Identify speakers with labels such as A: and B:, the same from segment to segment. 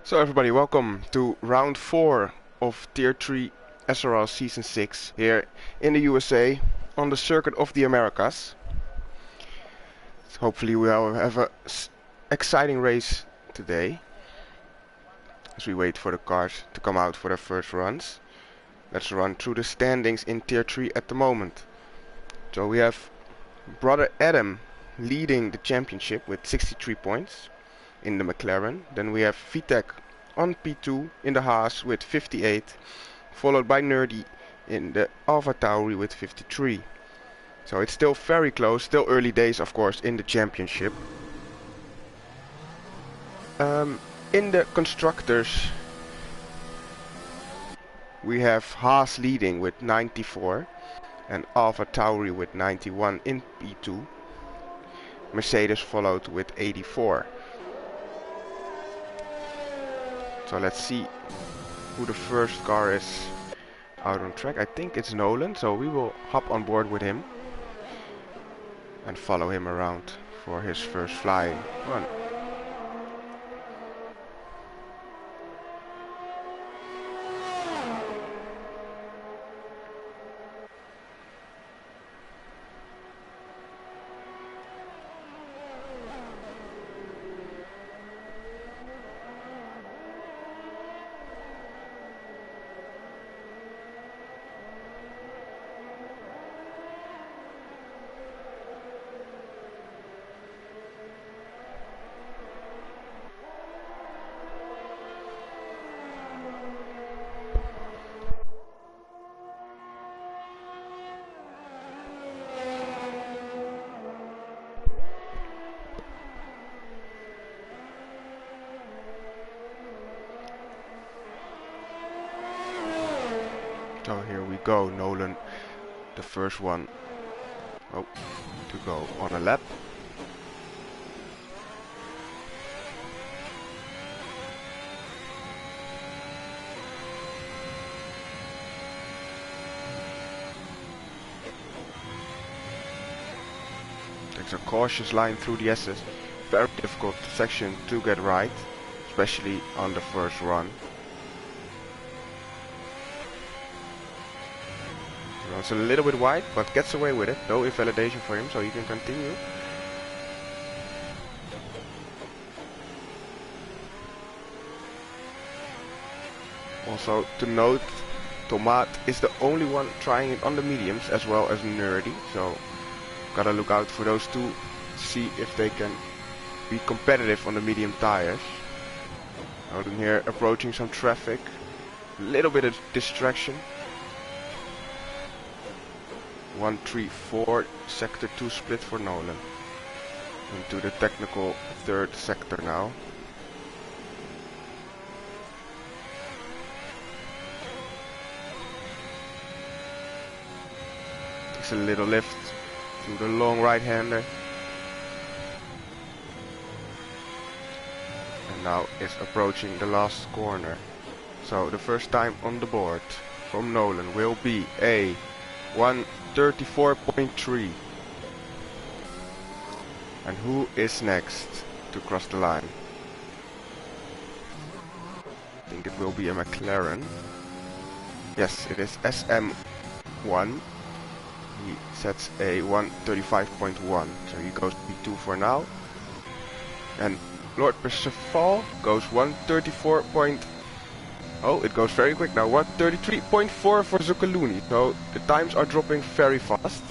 A: So everybody, welcome to round 4 of Tier 3 SRL Season 6 here in the USA on the Circuit of the Americas. So hopefully we will have a exciting race today as we wait for the cars to come out for their first runs. Let's run through the standings in Tier 3 at the moment. So we have brother Adam leading the championship with 63 points in the McLaren. Then we have Vitek on P2 in the Haas with 58, followed by Nerdy in the Alpha Tauri with 53. So it's still very close, still early days of course in the championship. In the constructors we have Haas leading with 94 and Alpha Tauri with 91 in P2. Mercedes followed with 84. So let's see who the first car is out on track. I think it's Nolan, so we will hop on board with him and follow him around for his first flying run. So here we go, Nolan, the first one to go on a lap. Takes a cautious line through the S's. Very difficult section to get right, especially on the first run. It's a little bit wide, but gets away with it. No invalidation for him, so he can continue. Also to note, Tomat is the only one trying it on the mediums as well as Nerdy, so gotta look out for those two, see if they can be competitive on the medium tires. Out in here approaching some traffic, a little bit of distraction. 1-3-4 sector 2 split for Nolan. Into the technical third sector now. Takes a little lift through the long right-hander. And now it's approaching the last corner. So the first time on the board from Nolan will be a 1:34.3. And who is next to cross the line? I think it will be a McLaren. Yes, it is SM1. He sets a 1:35.1, so he goes P2 for now. And Lord Percival goes 1:34. Oh, it goes very quick now. 1:33.4 for Zuccolini. So the times are dropping very fast.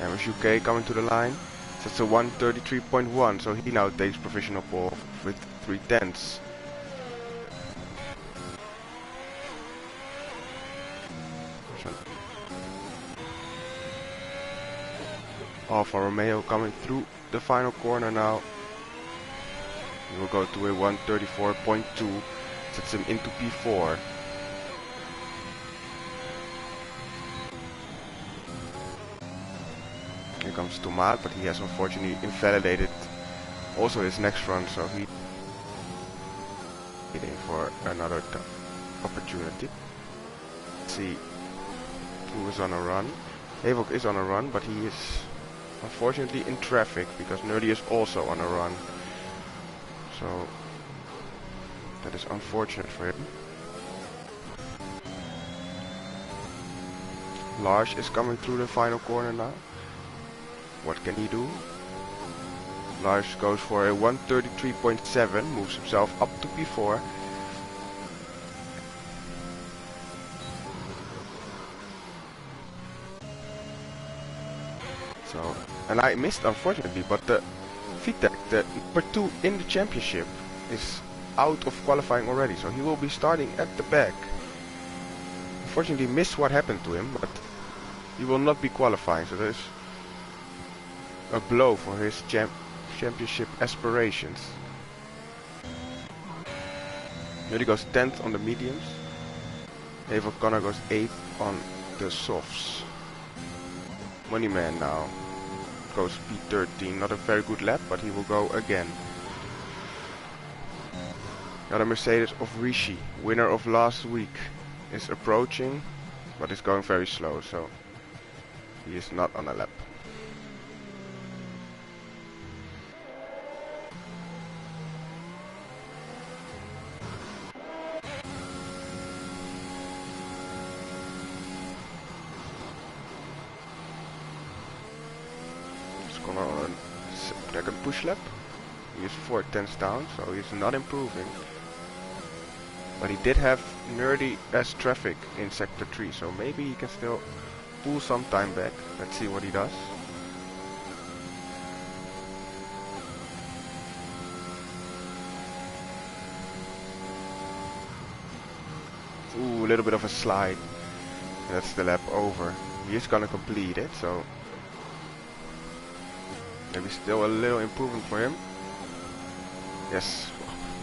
A: And with UK coming to the line, that's a 1:33.1. So he now takes provisional pole with 3/10. Alfa Romeo coming through the final corner now. He will go to a 1:34.2, sets him into P4. Here comes Tomat, but he has unfortunately invalidated also his next run, so he waiting for another opportunity. Let's see who is on a run. Havok is on a run, but he is unfortunately in traffic because Nerdy is also on a run. So that is unfortunate for him. Lars is coming through the final corner now. What can he do? Lars goes for a 133.7, moves himself up to P4. So, and I missed unfortunately, but the VTEC, the number 2 in the championship, is out of qualifying already, so he will be starting at the back. Unfortunately missed what happened to him, but he will not be qualifying, so there's a blow for his championship aspirations. Nerdy goes 10th on the mediums. Dave O'Connor goes 8th on the softs. Moneyman now goes P13, not a very good lap, but he will go again. The other Mercedes of Rishi, winner of last week, is approaching, but is going very slow, so he is not on a lap. On a second push lap. He is 4/10 down, so he's not improving. But he did have Nerdy as traffic in sector 3, so maybe he can still pull some time back. Let's see what he does. Ooh, a little bit of a slide. That's the lap over. He is gonna complete it, so maybe still a little improvement for him. Yes,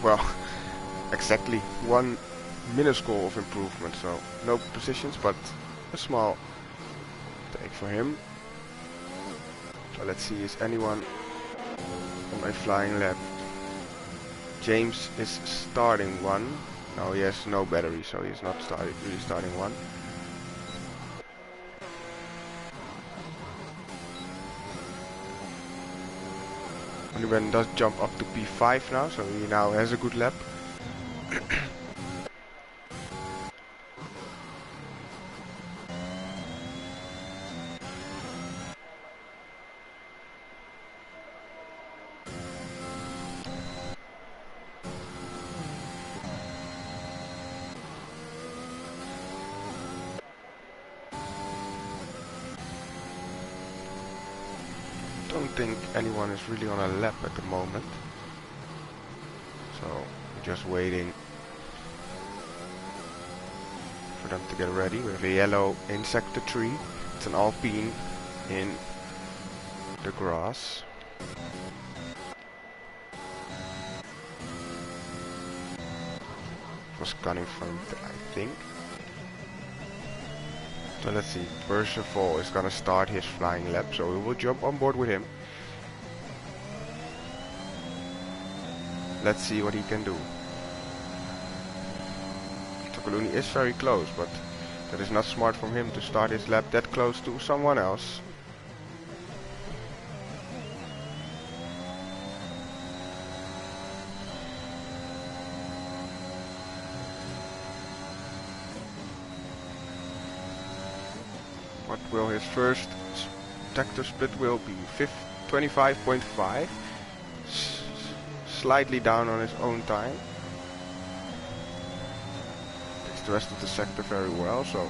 A: well, exactly 1 minuscule of improvement, so no positions, but a small take for him. So let's see, is anyone on a flying lap? James is starting one. No, he has no battery, so he's not really starting one. Oliver does jump up to P5 now, so he now has a good lap. I don't think anyone is really on a lap at the moment, so we're just waiting for them to get ready. We have a yellow in sector 3, it's an Alpine in the grass. It was coming from there, I think. So let's see, Percival is gonna start his flying lap, so we will jump on board with him. Let's see what he can do. Tokoluni is very close, but that is not smart from him to start his lap that close to someone else. What will his first tractor split will be? 25.5. Slightly down on his own time. Takes the rest of the sector very well, so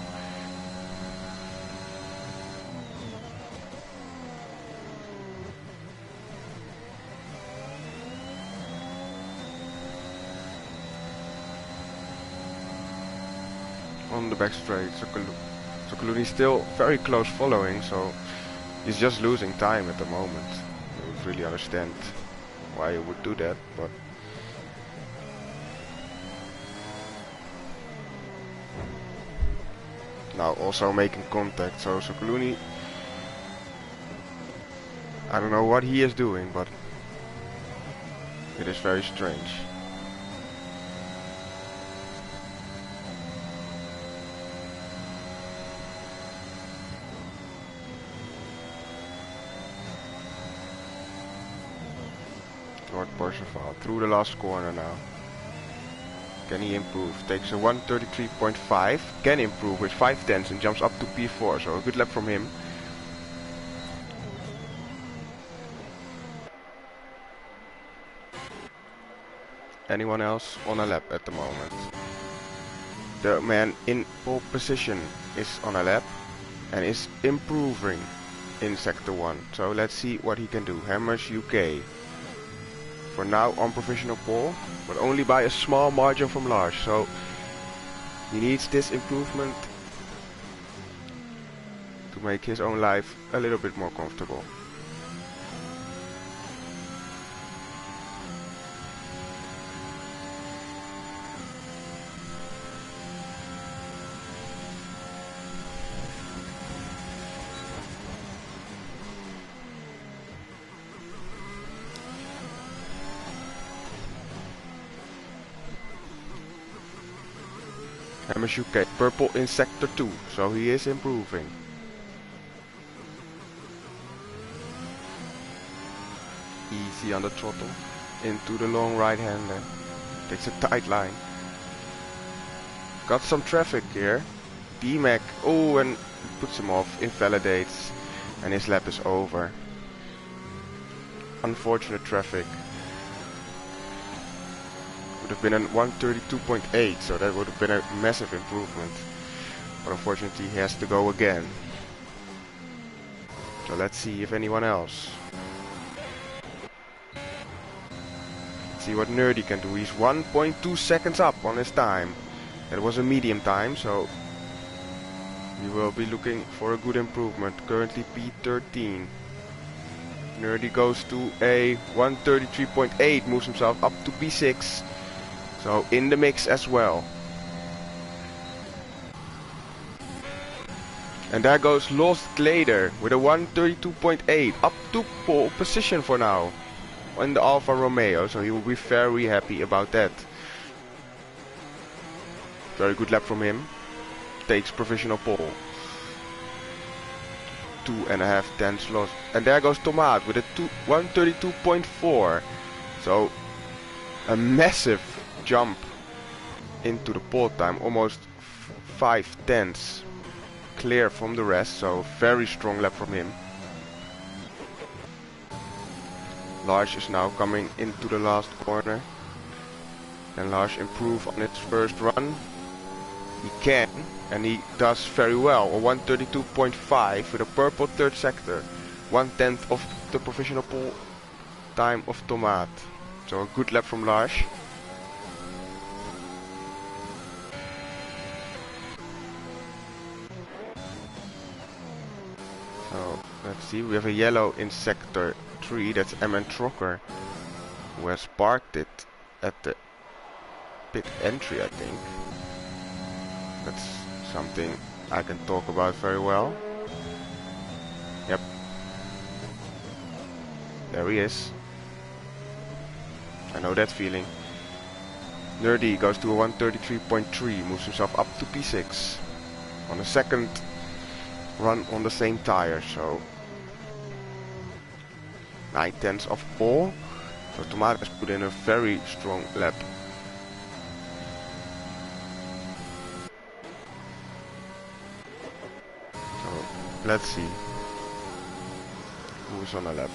A: on the back straight, Sokoluni still very close following, so he's just losing time at the moment. I don't really understand why he would do that, but now also making contact, so Sokoluni, I don't know what he is doing, but it is very strange. for Percival through the last corner now. Can he improve? Takes a 133.5. Can improve with 5/10 and jumps up to P4. So a good lap from him. Anyone else on a lap at the moment? The man in pole position is on a lap and is improving in sector 1. So let's see what he can do. Hammers UK. For now on provisional pole, but only by a small margin from Lars. So he needs this improvement to make his own life a little bit more comfortable. Hammers UK, purple in sector 2, so he is improving. Easy on the throttle, into the long right hander, takes a tight line. Got some traffic here, D-Mac, oh, and puts him off, invalidates, and his lap is over. Unfortunate traffic. Would have been a 132.8, so that would have been a massive improvement. But unfortunately he has to go again. So let's see if anyone else. Let's see what Nerdy can do. He's 1.2 seconds up on his time. That was a medium time, so we will be looking for a good improvement. Currently P13. Nerdy goes to a 133.8, moves himself up to P6. So in the mix as well. And there goes Lost Glader with a 132.8, up to pole position for now in the Alfa Romeo, so he will be very happy about that. Very good lap from him. Takes provisional pole. 2.5 tenths lost. And there goes Tomaat with a 132.4. So a massive jump into the pole time, almost 5/10 clear from the rest, so very strong lap from him. Lars is now coming into the last corner. Can Lars improve on its first run? He can, and he does very well. A 132.5 with a purple third sector, 1/10 of the provisional pole time of Tomaat. So a good lap from Lars. So let's see, we have a yellow in sector 3, that's MN Trocker, who has parked it at the pit entry, I think. That's something I can talk about very well. Yep. There he is. I know that feeling. Nerdy goes to a 133.3, moves himself up to P6 on a second run on the same tire, so 9/10 of pole. So Tomaat has put in a very strong lap. So let's see who's on a lap.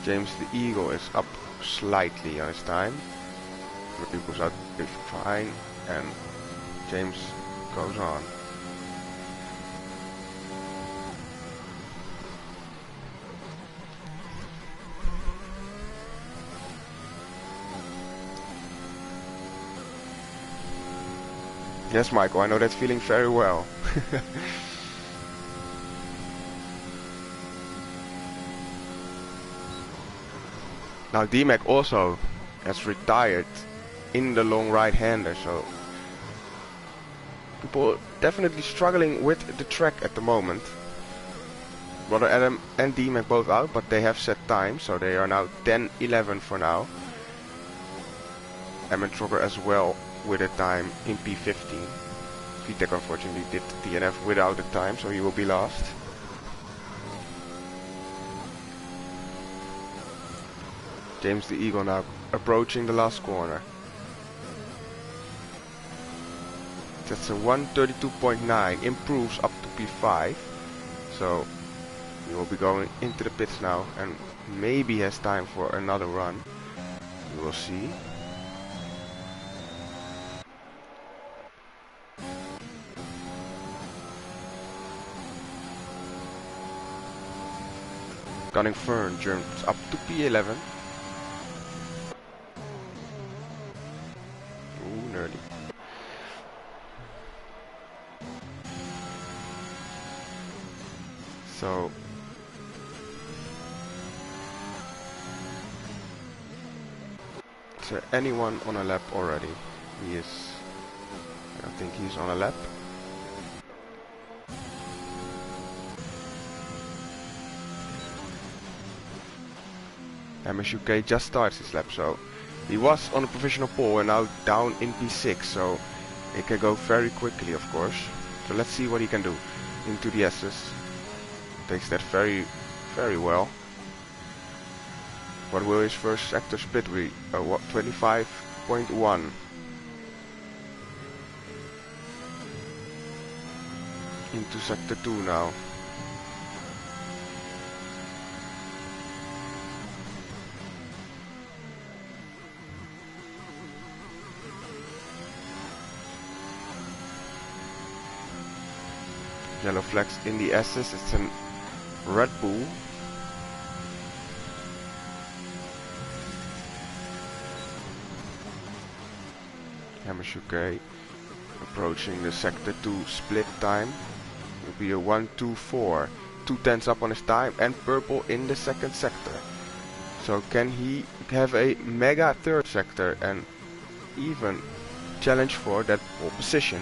A: James the Eagle is up slightly on his time. He goes out fine, and James goes on. Yes, Michael, I know that feeling very well. Now D-Mac also has retired in the long right-hander, so people definitely struggling with the track at the moment. Brother Adam and D-Mac both out, but they have set time, so they are now 10-11 for now. MN Trocker as well with a time in P15. VTech unfortunately did DNF without a time, so he will be last. James the Eagle now approaching the last corner. That's a 132.9, improves up to P5. So he will be going into the pits now and maybe has time for another run. We will see. Gunning Fern jumps up to P11. Ooh, nerdy. So is there anyone on a lap already? He is. I think he's on a lap. MSUK just starts his lap, so he was on a provisional pole and now down in P6, so it can go very quickly, of course. So let's see what he can do into the S's. Takes that very well. What will his first sector split be? What, 25.1. Into sector 2 now. Yellow flags in the S's, it's a Red Bull. MSUK approaching the sector 2 split time. It will be a 1-2-4. 2/10 up on his time and purple in the second sector. So can he have a mega third sector and even challenge for that pole position?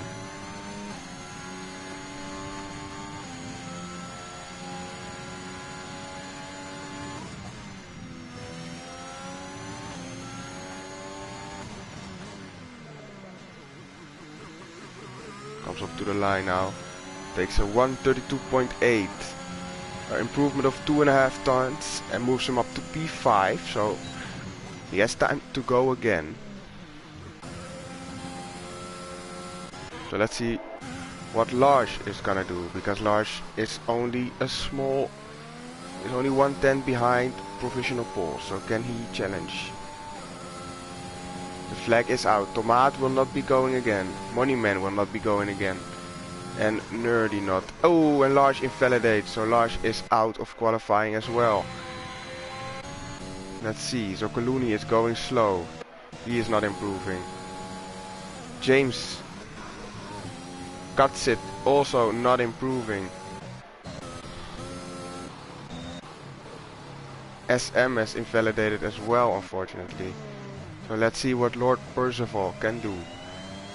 A: Comes up to the line now. Takes a 132.8. Improvement of 2.5 tons and moves him up to P5. So he has time to go again. So let's see what Lars is gonna do, because Lars is only a small, is only 1/10 behind provisional pole. So can he challenge? The flag is out. Tomaat will not be going again. Moneyman will not be going again. And Nerdy not. Oh, and Lars invalidates. So Lars is out of qualifying as well. Let's see. So Kaluni is going slow. He is not improving. James cuts it. Also not improving. SM is invalidated as well, unfortunately. So let's see what Lord Percival can do.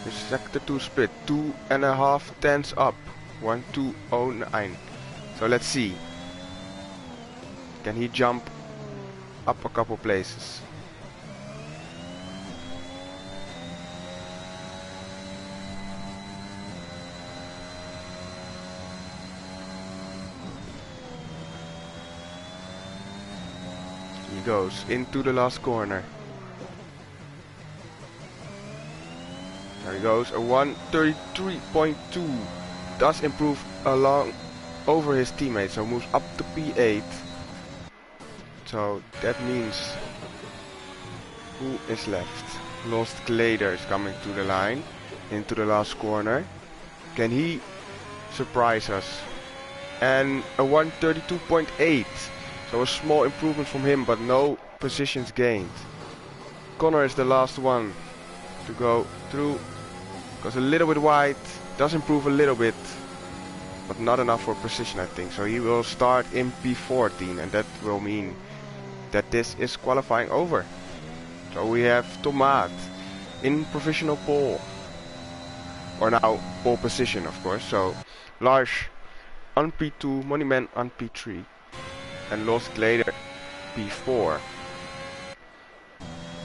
A: His sector 2 split, 2.5 tenths up, 1.209. So let's see. Can he jump up a couple places? He goes into the last corner. There he goes, a 133.2. Does improve along over his teammates, so moves up to P8. So that means who is left? Lost Glader is coming to the line, into the last corner. Can he surprise us? And a 132.8. So a small improvement from him, but no positions gained. Connor is the last one to go through. Goes a little bit wide, does improve a little bit, but not enough for precision, I think. So he will start in P14, and that will mean that this is qualifying over. So we have Tomaat in provisional pole, or now pole position, of course. So Lars on P2, Moneyman on P3, and Lost Glader P4.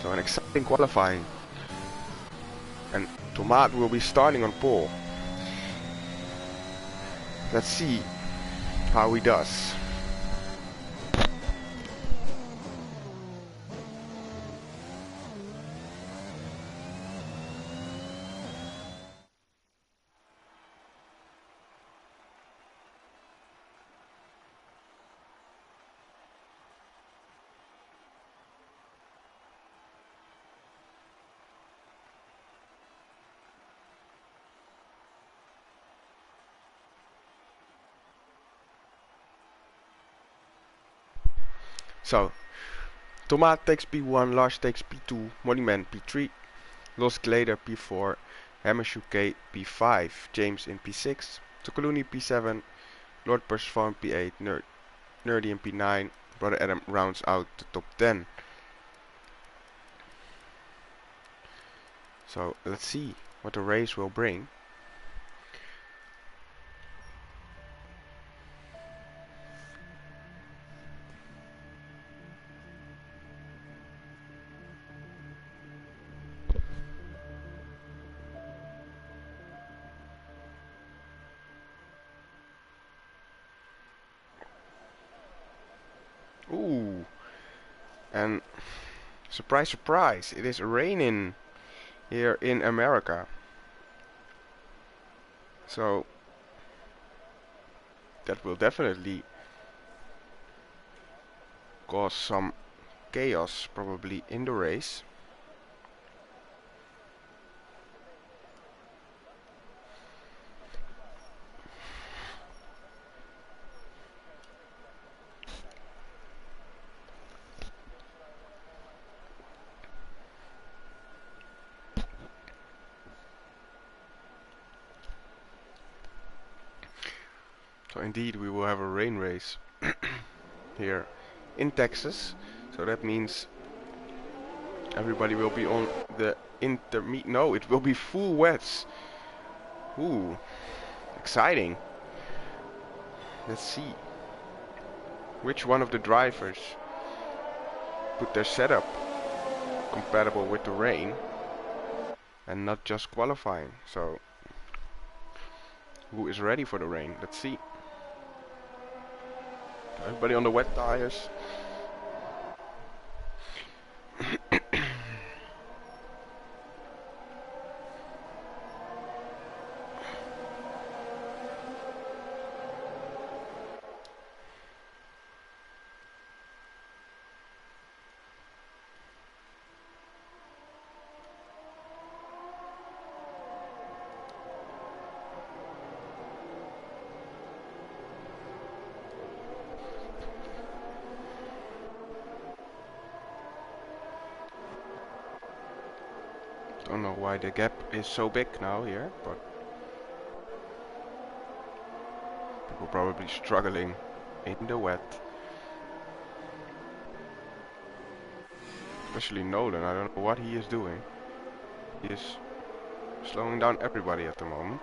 A: So an exciting qualifying. And Tomaat will be starting on pole. Let's see how he does. So, Tomaat takes P1, Lars takes P2, Mollyman P3, Los Glader P4, Hammershoe P5, James in P6, Tokoluni P7, Lord Persephone P8, Nerdy in P9, Brother Adam rounds out the top 10. So let's see what the race will bring. Ooh, and surprise, surprise, it is raining here in America. So that will definitely cause some chaos probably in the race. So indeed we will have a rain race here in Texas. So that means everybody will be on the intermediate. No, it will be full wets. Ooh, exciting. Let's see which one of the drivers put their setup compatible with the rain and not just qualifying. So who is ready for the rain? Let's see. Everybody on the wet tires. Don't know why the gap is so big now here, but people probably struggling in the wet. Especially Nolan, I don't know what he is doing. He is slowing down everybody at the moment.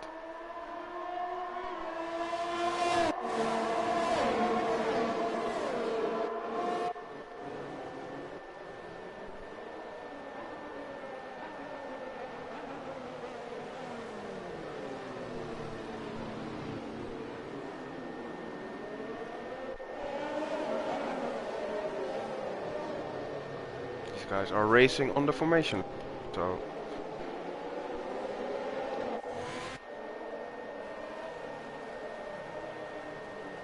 A: Guys are racing on the formation, so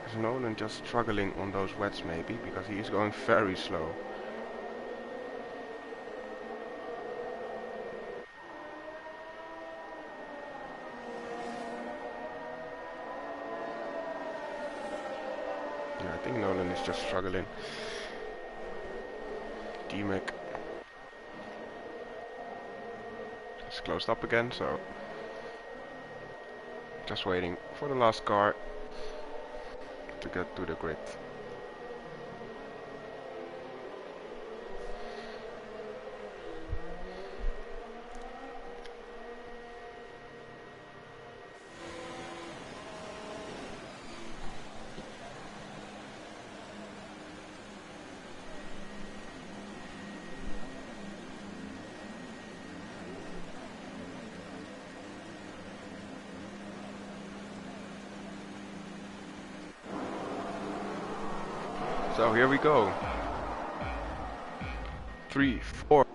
A: is Nolan just struggling on those wets maybe because he is going very slow. Yeah, I think Nolan is just struggling. D-Mac is closed up again, so just waiting for the last car to get to the grid. So here we go. 3, 4,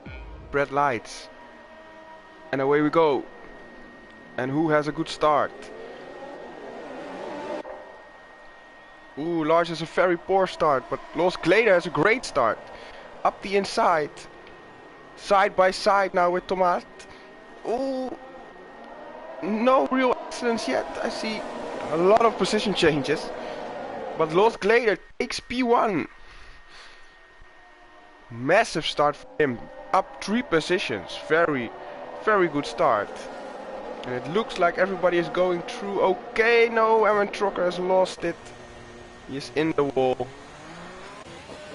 A: red lights. And away we go. And who has a good start? Ooh, Lars has a very poor start, but Los Glader has a great start. Up the inside. Side by side now with Tomaat. Ooh, no real accidents yet. I see a lot of position changes. But Los Glader takes P1. Massive start for him. Up 3 positions. Very, very good start. And it looks like everybody is going through. Okay, no, Aaron Trocker has lost it. He is in the wall.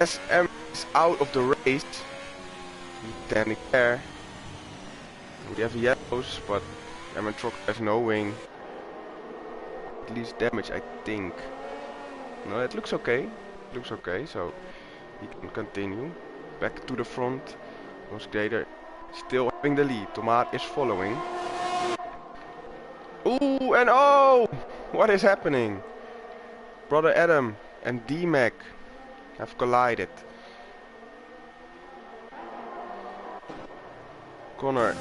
A: SM is out of the race. He's standing there. We have yellows, but Aaron Trocker has no wing. At least damage, I think. No, it looks okay. Looks okay, so he can continue. Back to the front. Skater still having the lead. Tomaat is following. Ooh, and oh! What is happening? Brother Adam and D-Mac have collided. Connor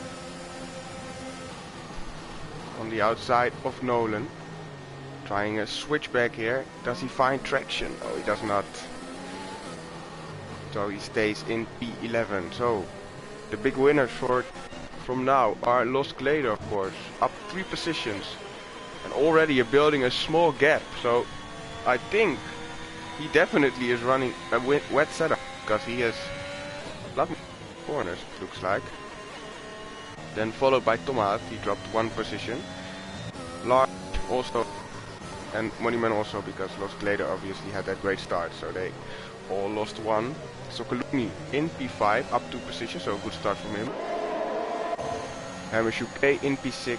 A: on the outside of Nolan. Trying a switchback here. Does he find traction? Oh, he does not. So he stays in P11. So the big winners from now are Lost Glader, of course, up 3 positions, and already building a small gap. So I think he definitely is running a wet setup, because he has a lot more corners, it looks like. Then followed by Tomaat, he dropped 1 position. Large also, and Moneyman also, because Lost Glader obviously had that great start, so they all lost 1. Sokoluni in P5, up 2 positions, so a good start from him. Hamish UK in P6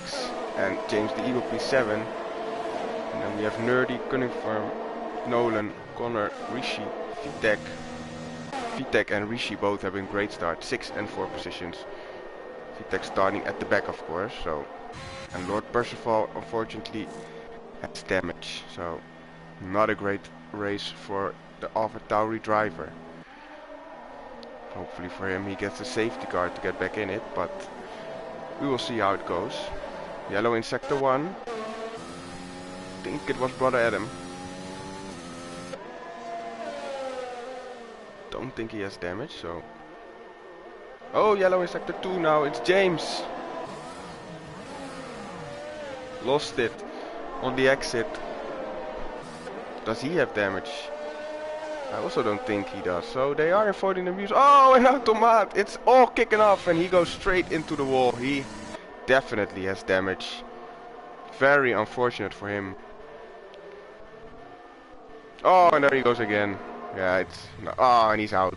A: and James the Eagle P7. And then we have Nerdy, Cunningham, Nolan, Connor, Rishi, Vitek and Rishi both having great start, 6 and 4 positions. Vitek starting at the back, of course. So, and Lord Percival unfortunately has damage, so not a great race for the Alpha Tauri driver. Hopefully for him he gets a safety car to get back in it, but we will see how it goes. Yellow in sector 1. I think it was Brother Adam. Don't think he has damage, so... Oh, yellow in sector 2 now, it's James! Lost it on the exit. Does he have damage? I also don't think he does. So they are avoiding the music. Oh, and now Tomaat! It's all kicking off and he goes straight into the wall. He definitely has damage. Very unfortunate for him. Oh, and there he goes again. Yeah, it's... Oh, and he's out.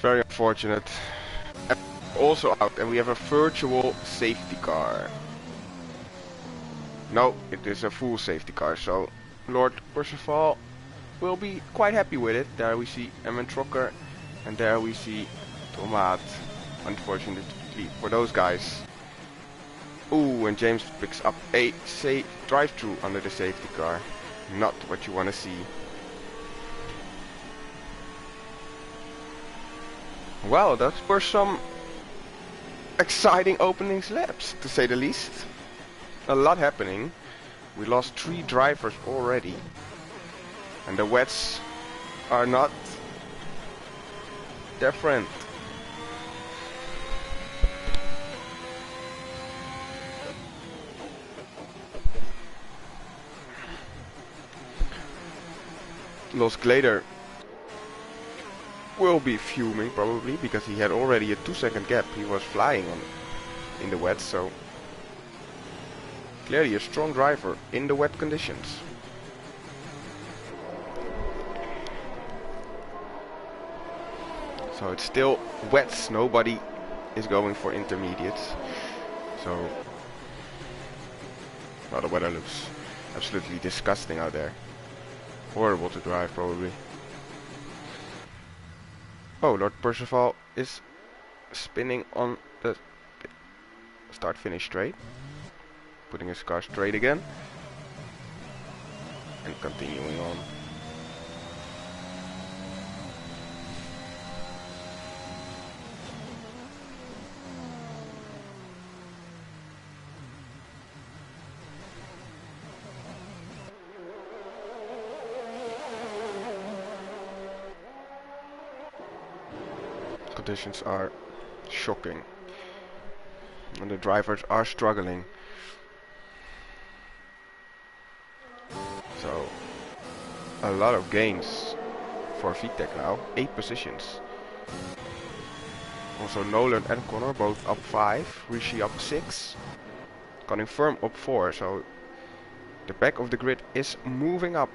A: Very unfortunate. And also out. And we have a virtual safety car. No, it is a full safety car. So Lord Percival will be quite happy with it. There we see Emmen Trocker. And there we see Tomaat. Unfortunately for those guys. Ooh, and James picks up a drive-through under the safety car. Not what you want to see. Well, those were some exciting opening laps, to say the least. A lot happening. We lost 3 drivers already. And the wets are not their friend. Lost Glader will be fuming probably, because he had already a 2-second gap. He was flying in the wet, so clearly a strong driver in the wet conditions. So it's still wets, nobody is going for intermediates. So, well, the weather looks absolutely disgusting out there. Horrible to drive, probably. Oh, Lord Percival is spinning on the start-finish straight. Putting his car straight again. And continuing on. Conditions are shocking and the drivers are struggling, so a lot of gains for Vitek now, 8 positions. Also Nolan and Connor both up 5, Rishi up 6, Conning Firm up 4, so the back of the grid is moving up.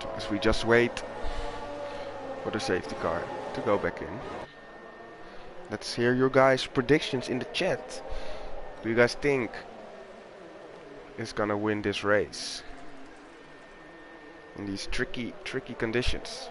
A: So as we just wait for the safety car to go back in. Let's hear your guys' predictions in the chat. Do you guys think is gonna win this race in these tricky conditions?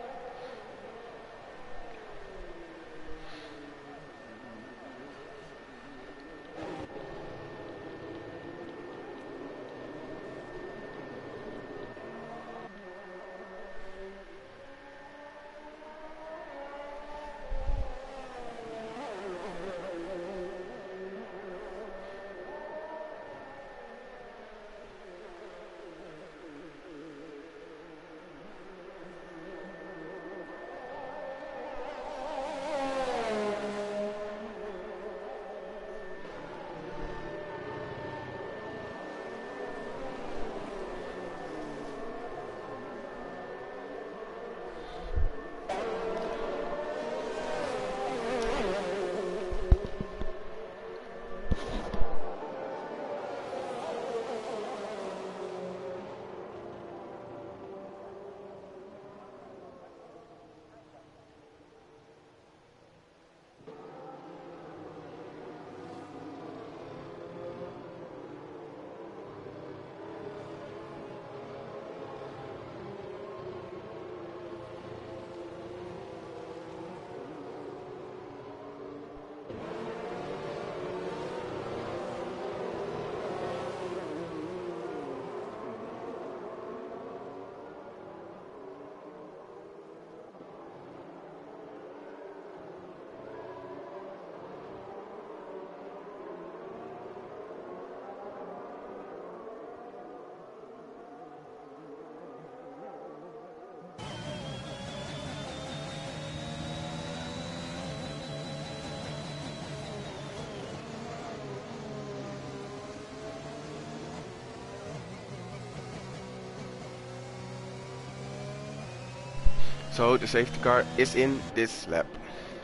A: So the safety car is in this lap.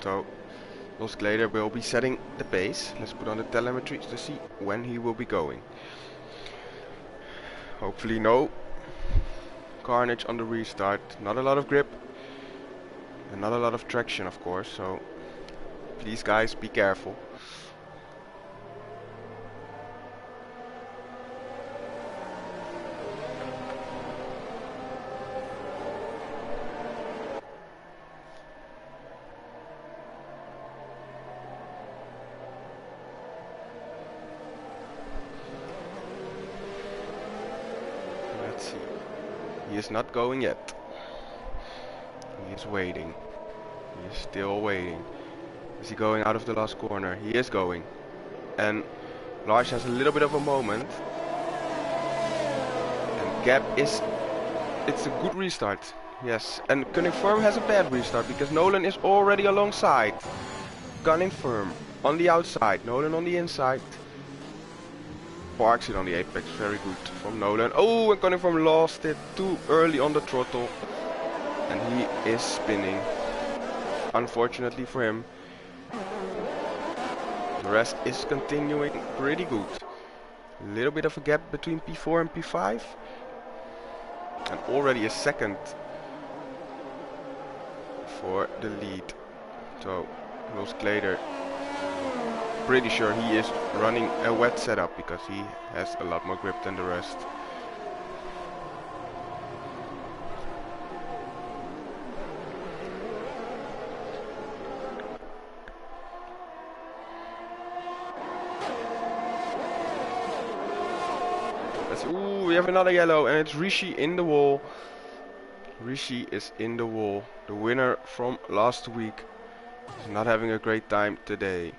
A: So Los Glader will be setting the pace. Let's put on the telemetry to see when he will be going. Hopefully no carnage on the restart. Not a lot of grip and not a lot of traction, of course. So please guys, be careful. Let's see. He is not going yet. He is waiting. He is still waiting. Is he going out of the last corner? He is going. And Lars has a little bit of a moment. And Gap is... It's a good restart. Yes. And Gunning Firm has a bad restart because Nolan is already alongside. Gunning Firm on the outside. Nolan on the inside. Parks it on the apex. Very good from Nolan. Oh, and Gunning Firm lost it too early on the throttle. And he is spinning. Unfortunately for him. The rest is continuing pretty good. A little bit of a gap between P4 and P5. And already a second for the lead. So, Los Glader, pretty sure he is running a wet setup because he has a lot more grip than the rest. Ooh, we have another yellow and it's Rishi in the wall. Rishi is in the wall. The winner from last week is not having a great time today.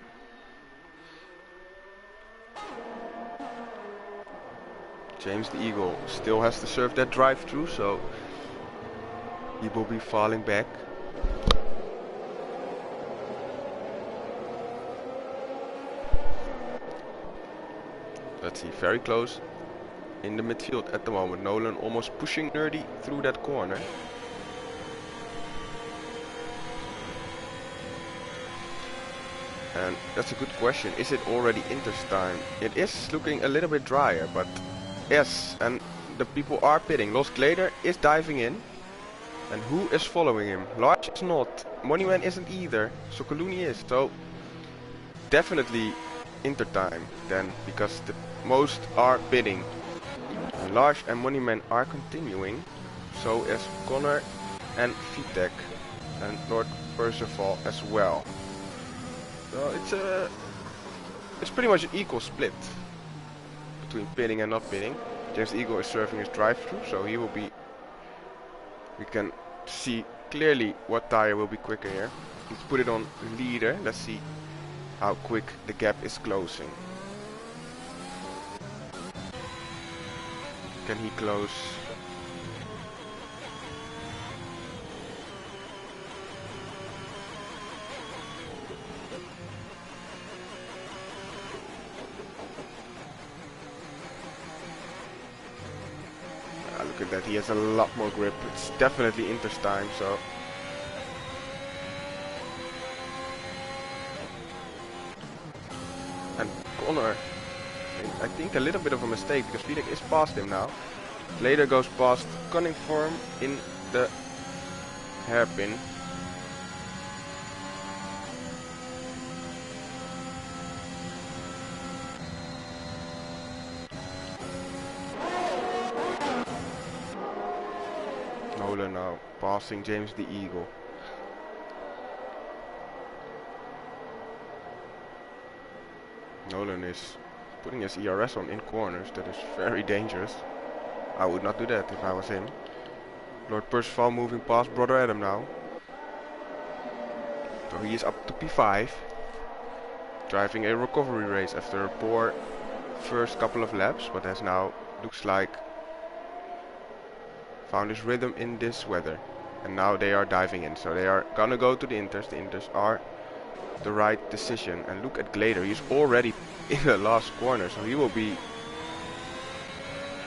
A: James the Eagle still has to serve that drive through, so he will be falling back. Let's see, very close in the midfield at the moment. Nolan almost pushing Nerdy through that corner. And that's a good question. Is it already Inter's time? It is looking a little bit drier, but yes, and the people are pitting. Lost Glader is diving in. And who is following him? Large is not. Moneyman isn't either. Sokoluni is. So definitely Inter time then, because the most are bidding. And Large and Moneyman are continuing. So is Connor and Vitek and Lord Percival as well. So it's pretty much an equal split between bidding and not bidding. James Eagle is serving his drive-through, so he will be. We can see clearly what tire will be quicker here. Let's put it on leader. Let's see how quick the gap is closing. Can he close? Look at that, he has a lot more grip. It's definitely Inter's time, so. And Connor, I think a little bit of a mistake, because Vitek is past him now. Later goes past Cunningham in the hairpin. Nolan now passing James the Eagle. Nolan is putting his ERS on in corners. That is very dangerous. I would not do that if I was him. Lord Percival moving past Brother Adam now. So he is up to P5. Driving a recovery race after a poor first couple of laps, but has now, looks like, found his rhythm in this weather. And now they are diving in. So they are gonna go to the Inters. The Inters are the right decision. And look at Glader. He's already in the last corner. So he will be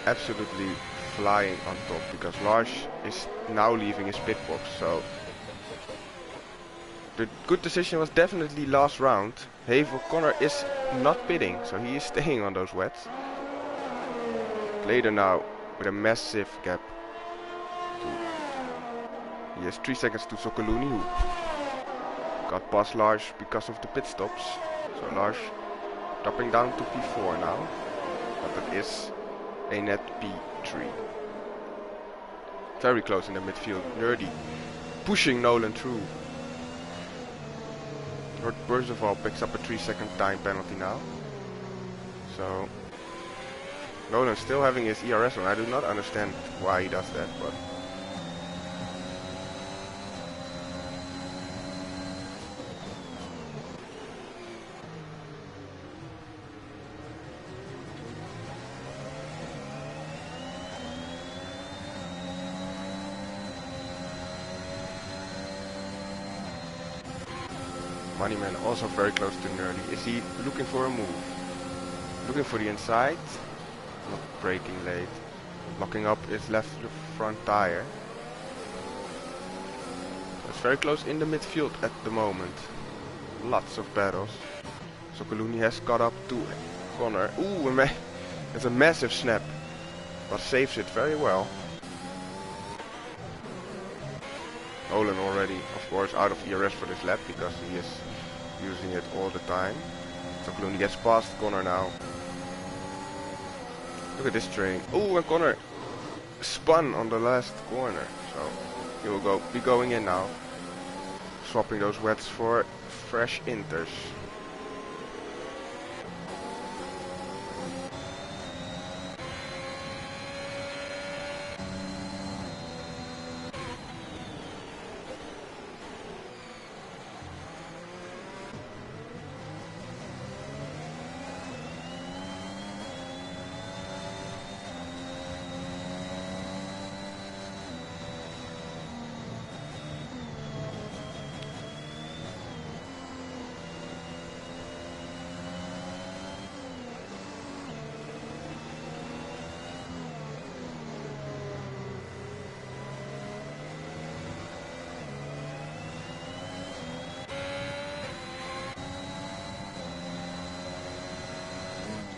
A: absolutely flying on top, because Lars is now leaving his pit box. So the good decision was definitely last round. Havel Connor is not pitting, so he is staying on those wets. Glader now with a massive gap. He has 3 seconds to Sokoluni, who got past Lars because of the pit stops. So Lars dropping down to P4 now, but that is a net P3. Very close in the midfield. Nerdy pushing Nolan through. Lord Percival picks up a 3-second time penalty now. So Nolan still having his ERS on. I do not understand why he does that, but Moneyman also very close to Nerdy. Is he looking for a move? Looking for the inside. Not braking late. Locking up his left front tire. It's very close in the midfield at the moment. Lots of battles. Sokoluni has caught up to Connor. Ooh, it's a massive snap. But saves it very well. Nolan already, of course, out of ERS for this lap, because he is using it all the time. Sokoluni gets past Connor now. Look at this train. Oh, and Connor spun on the last corner. So he will be going in now. Swapping those wets for fresh Inters.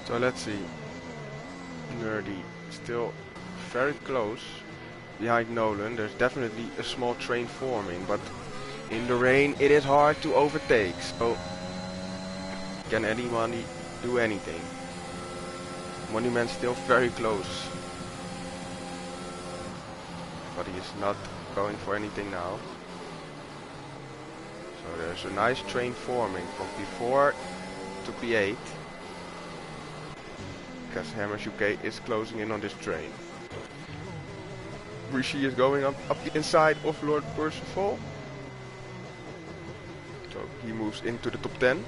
A: So let's see. Nerdy still very close behind Nolan. There's definitely a small train forming, but in the rain it is hard to overtake. So can anybody do anything? Moneyman's still very close, but he is not going for anything now. So there's a nice train forming from P4 to P8, because Hammers UK is closing in on this train. Rishi is going up the inside of Lord Percival, so he moves into the top 10.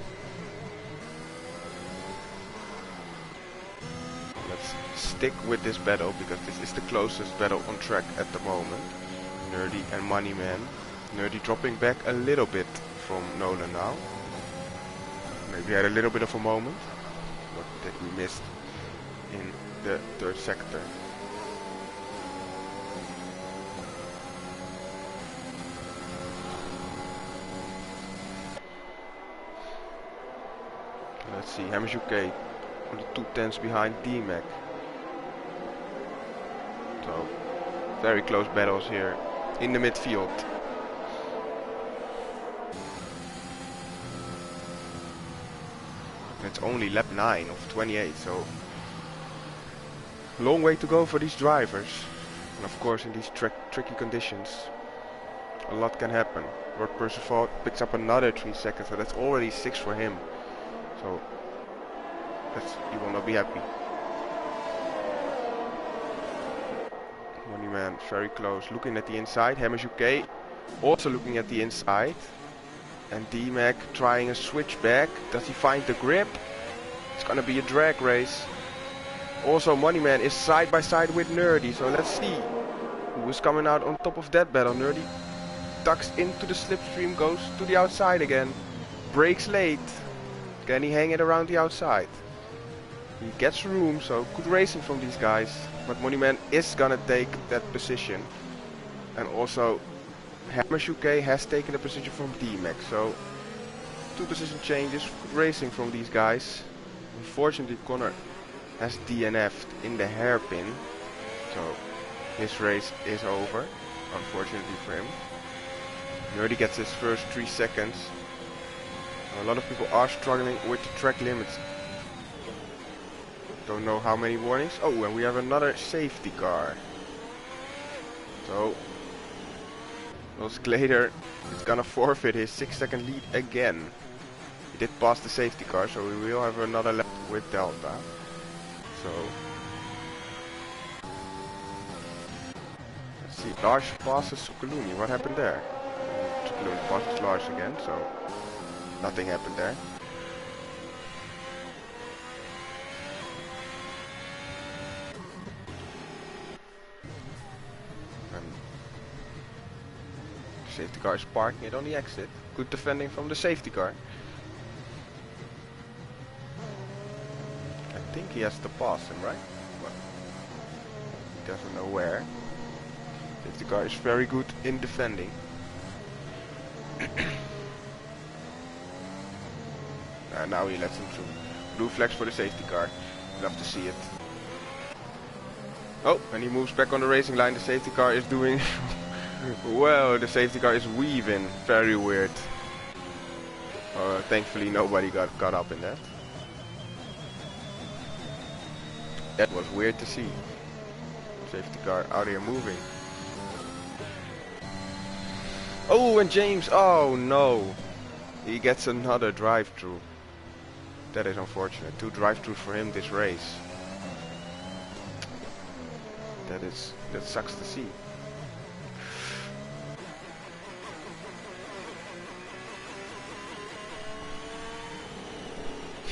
A: Let's stick with this battle, because this is the closest battle on track at the moment. Nerdy and Moneyman. Nerdy dropping back a little bit from Nolan now. Maybe had a little bit of a moment, but that we missed in the third sector. Let's see, Hammers UK on the 210s behind D-Mac. So, very close battles here in the midfield. It's only lap 9 of 28, so long way to go for these drivers. And of course in these tricky conditions, a lot can happen. Lord Percival picks up another 3 seconds, so that's already 6 for him. So he will not be happy. Moneyman very close, looking at the inside. Hammers UK also looking at the inside. And D-Mac trying a switchback. Does he find the grip? It's gonna be a drag race. Also Moneyman is side by side with Nerdy, so let's see who is coming out on top of that battle. Nerdy ducks into the slipstream, goes to the outside again. Brakes late. Can he hang it around the outside? He gets room, so good racing from these guys. But Moneyman is gonna take that position. And also Hammers UK has taken a position from D-Mac, so 2 position changes, good racing from these guys. Unfortunately Connor has DNF'd in the hairpin, so his race is over, unfortunately for him. He already gets his first 3 seconds. A lot of people are struggling with the track limits. Don't know how many warnings. Oh, and we have another safety car. So Los Glader is gonna forfeit his 6-second lead again. He did pass the safety car, so we will have another lap with Delta. So let's see, Lars passes Sukaluni. What happened there? Sukaluni passes Lars again, so nothing happened there. Safety car is parking it on the exit. Good defending from the safety car. I think he has to pass him, right? Well, he doesn't know where. Safety car is very good in defending. And now he lets him through. Blue flags for the safety car. Love to see it. Oh, and he moves back on the racing line. The safety car is doing well, the safety car is weaving. Very weird. Thankfully nobody got caught up in that. That was weird to see. Safety car out here moving. Oh, and James, oh no. He gets another drive-through. That is unfortunate. 2 drive-throughs for him this race. That sucks to see.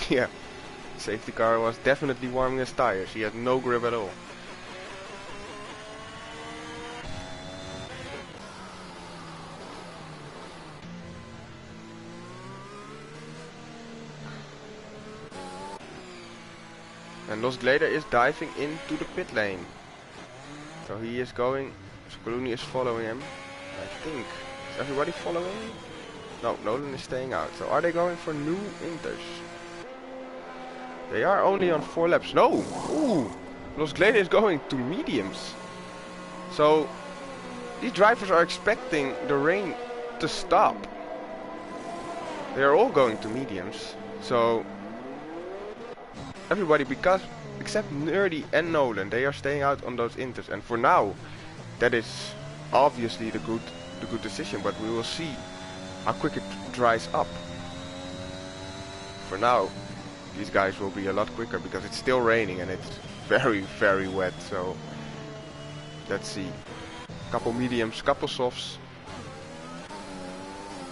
A: Yeah, safety car was definitely warming his tires. He had no grip at all. And Los Glader is diving into the pit lane. So he is going, Scaloni is following him. I think, is everybody following? No, Nolan is staying out. So are they going for new inters? They are only on 4 laps. No! Ooh! Los Glade is going to mediums. So, these drivers are expecting the rain to stop. They are all going to mediums. So, everybody, because except Nerdy and Nolan, they are staying out on those inters. And for now, that is obviously the good decision. But we will see how quick it dries up. For now, these guys will be a lot quicker because it's still raining and it's very, very wet. So let's see. Couple mediums, couple softs,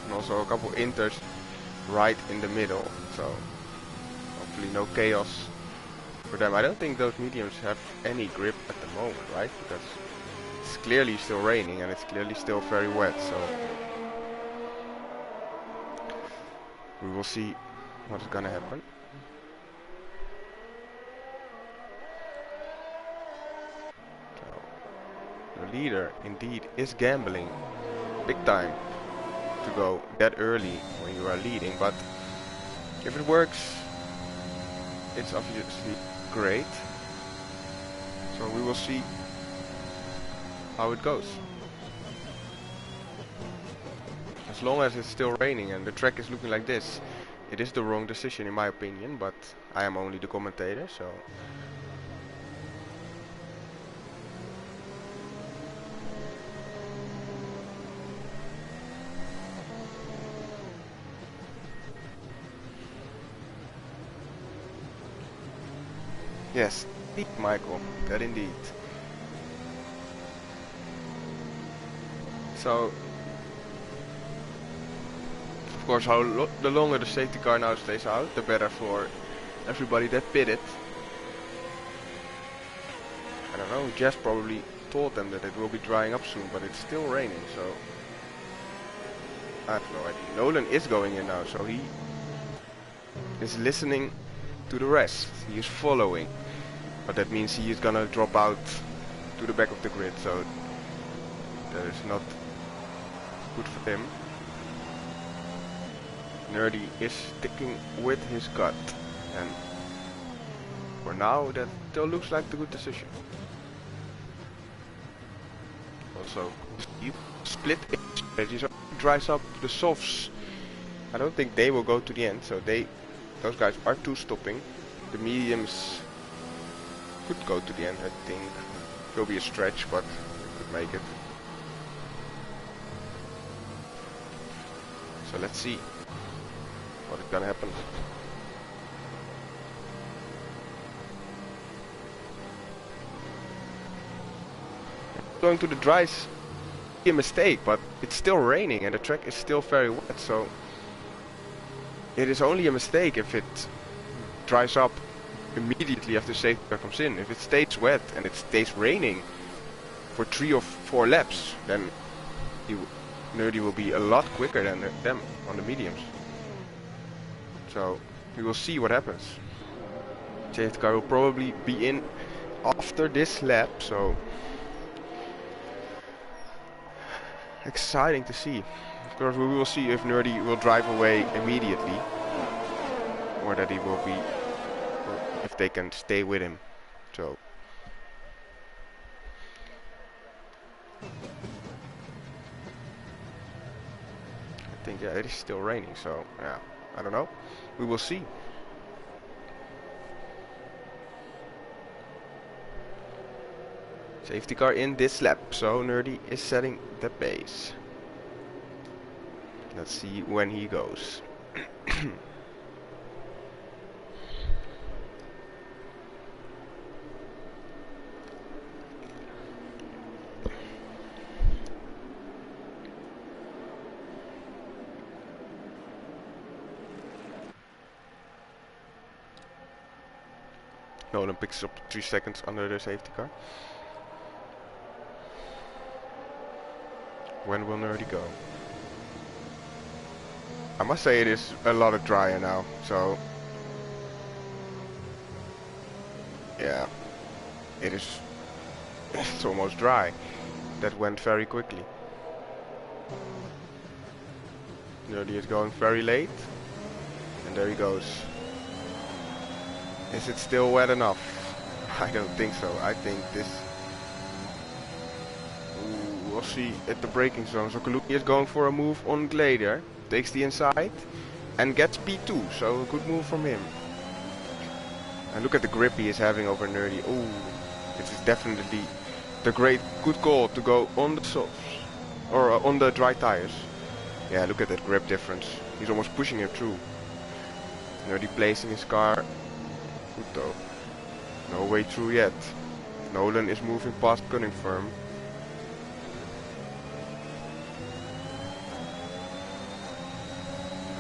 A: and also a couple inters right in the middle. So hopefully no chaos for them. I don't think those mediums have any grip at the moment, right? Because it's clearly still raining and it's clearly still very wet. So we will see what's gonna happen. The leader indeed is gambling big time to go that early when you are leading, but if it works, it's obviously great. So we will see how it goes. As long as it's still raining and the track is looking like this, it is the wrong decision in my opinion, but I am only the commentator, so yes, Michael, that indeed. So, of course, the longer the safety car now stays out, the better for everybody that pitted. I don't know, Jess probably told them that it will be drying up soon, but it's still raining, so I have no idea. Nolan is going in now, so he is listening to the rest. He is following, but that means he is gonna drop out to the back of the grid, so that is not good for him. Nerdy is sticking with his gut, and for now that still looks like the good decision. Also, you split strategies dries up the softs. I don't think they will go to the end, so those guys are two stopping. The mediums could go to the end, I think. It will be a stretch, but they could make it. So let's see what is gonna happen. Going to the dries, a mistake, but it's still raining and the track is still very wet, so it is only a mistake if it dries up immediately after safety car comes in. If it stays wet and it stays raining for 3 or 4 laps, then Nerdy will be a lot quicker than them on the mediums. So we will see what happens. Safety car will probably be in after this lap, so exciting to see. Of course, we will see if Nerdy will drive away immediately, or that he will be, or if they can stay with him. So I think, yeah, it is still raining, so yeah, I don't know. We will see. Safety car in this lap, so Nerdy is setting the pace. Let's see when he goes. Nolan picks up 3 seconds under the safety car. When will Nerdy go? I must say it is a lot drier now, so yeah, it's almost dry. That went very quickly. Nerdy is going very late, and there he goes. Is it still wet enough? I don't think so. I think this... Ooh, we'll see at the braking zone. So Kaluni is going for a move on Glader. Takes the inside and gets P2. So a good move from him. And look at the grip he is having over Nerdy. Ooh, this is definitely the good call to go on the softs. Or on the dry tires. Yeah, look at that grip difference. He's almost pushing him through. Nerdy placing his car. Good though. No way through yet. Nolan is moving past Cunningham.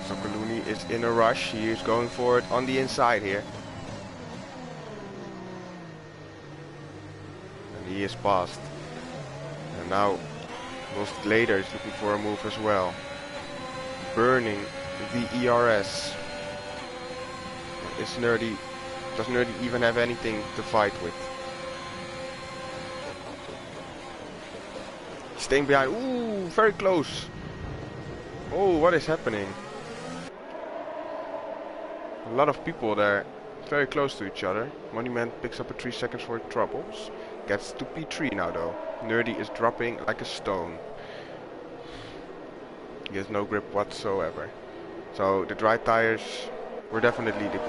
A: So Kaluni is in a rush. He is going for it on the inside here. And he is past. And now Lost Glader is looking for a move as well. Burning the ERS. Is Nerdy... Does Nerdy even have anything to fight with? Staying behind. Ooh, very close. Oh, what is happening? A lot of people there. Very close to each other. Monument picks up a 3 seconds for troubles. Gets to P3 now though. Nerdy is dropping like a stone. He has no grip whatsoever. So the dry tires were definitely the...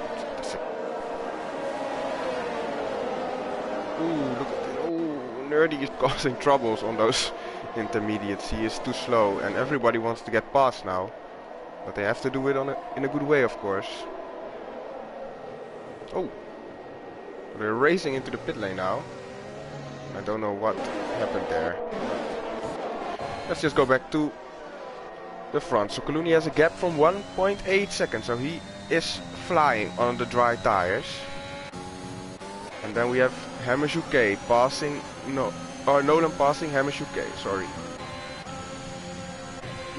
A: Ooh, look at it. Ooh, Nerdy is causing troubles on those intermediates. He is too slow and everybody wants to get past now. But they have to do it in a good way, of course. Oh, they're racing into the pit lane now. I don't know what happened there. Let's just go back to the front. So Kaluni has a gap from 1.8 seconds. So he is flying on the dry tires. And then we have Hammershoek passing, Nolan passing Hammershoek, sorry.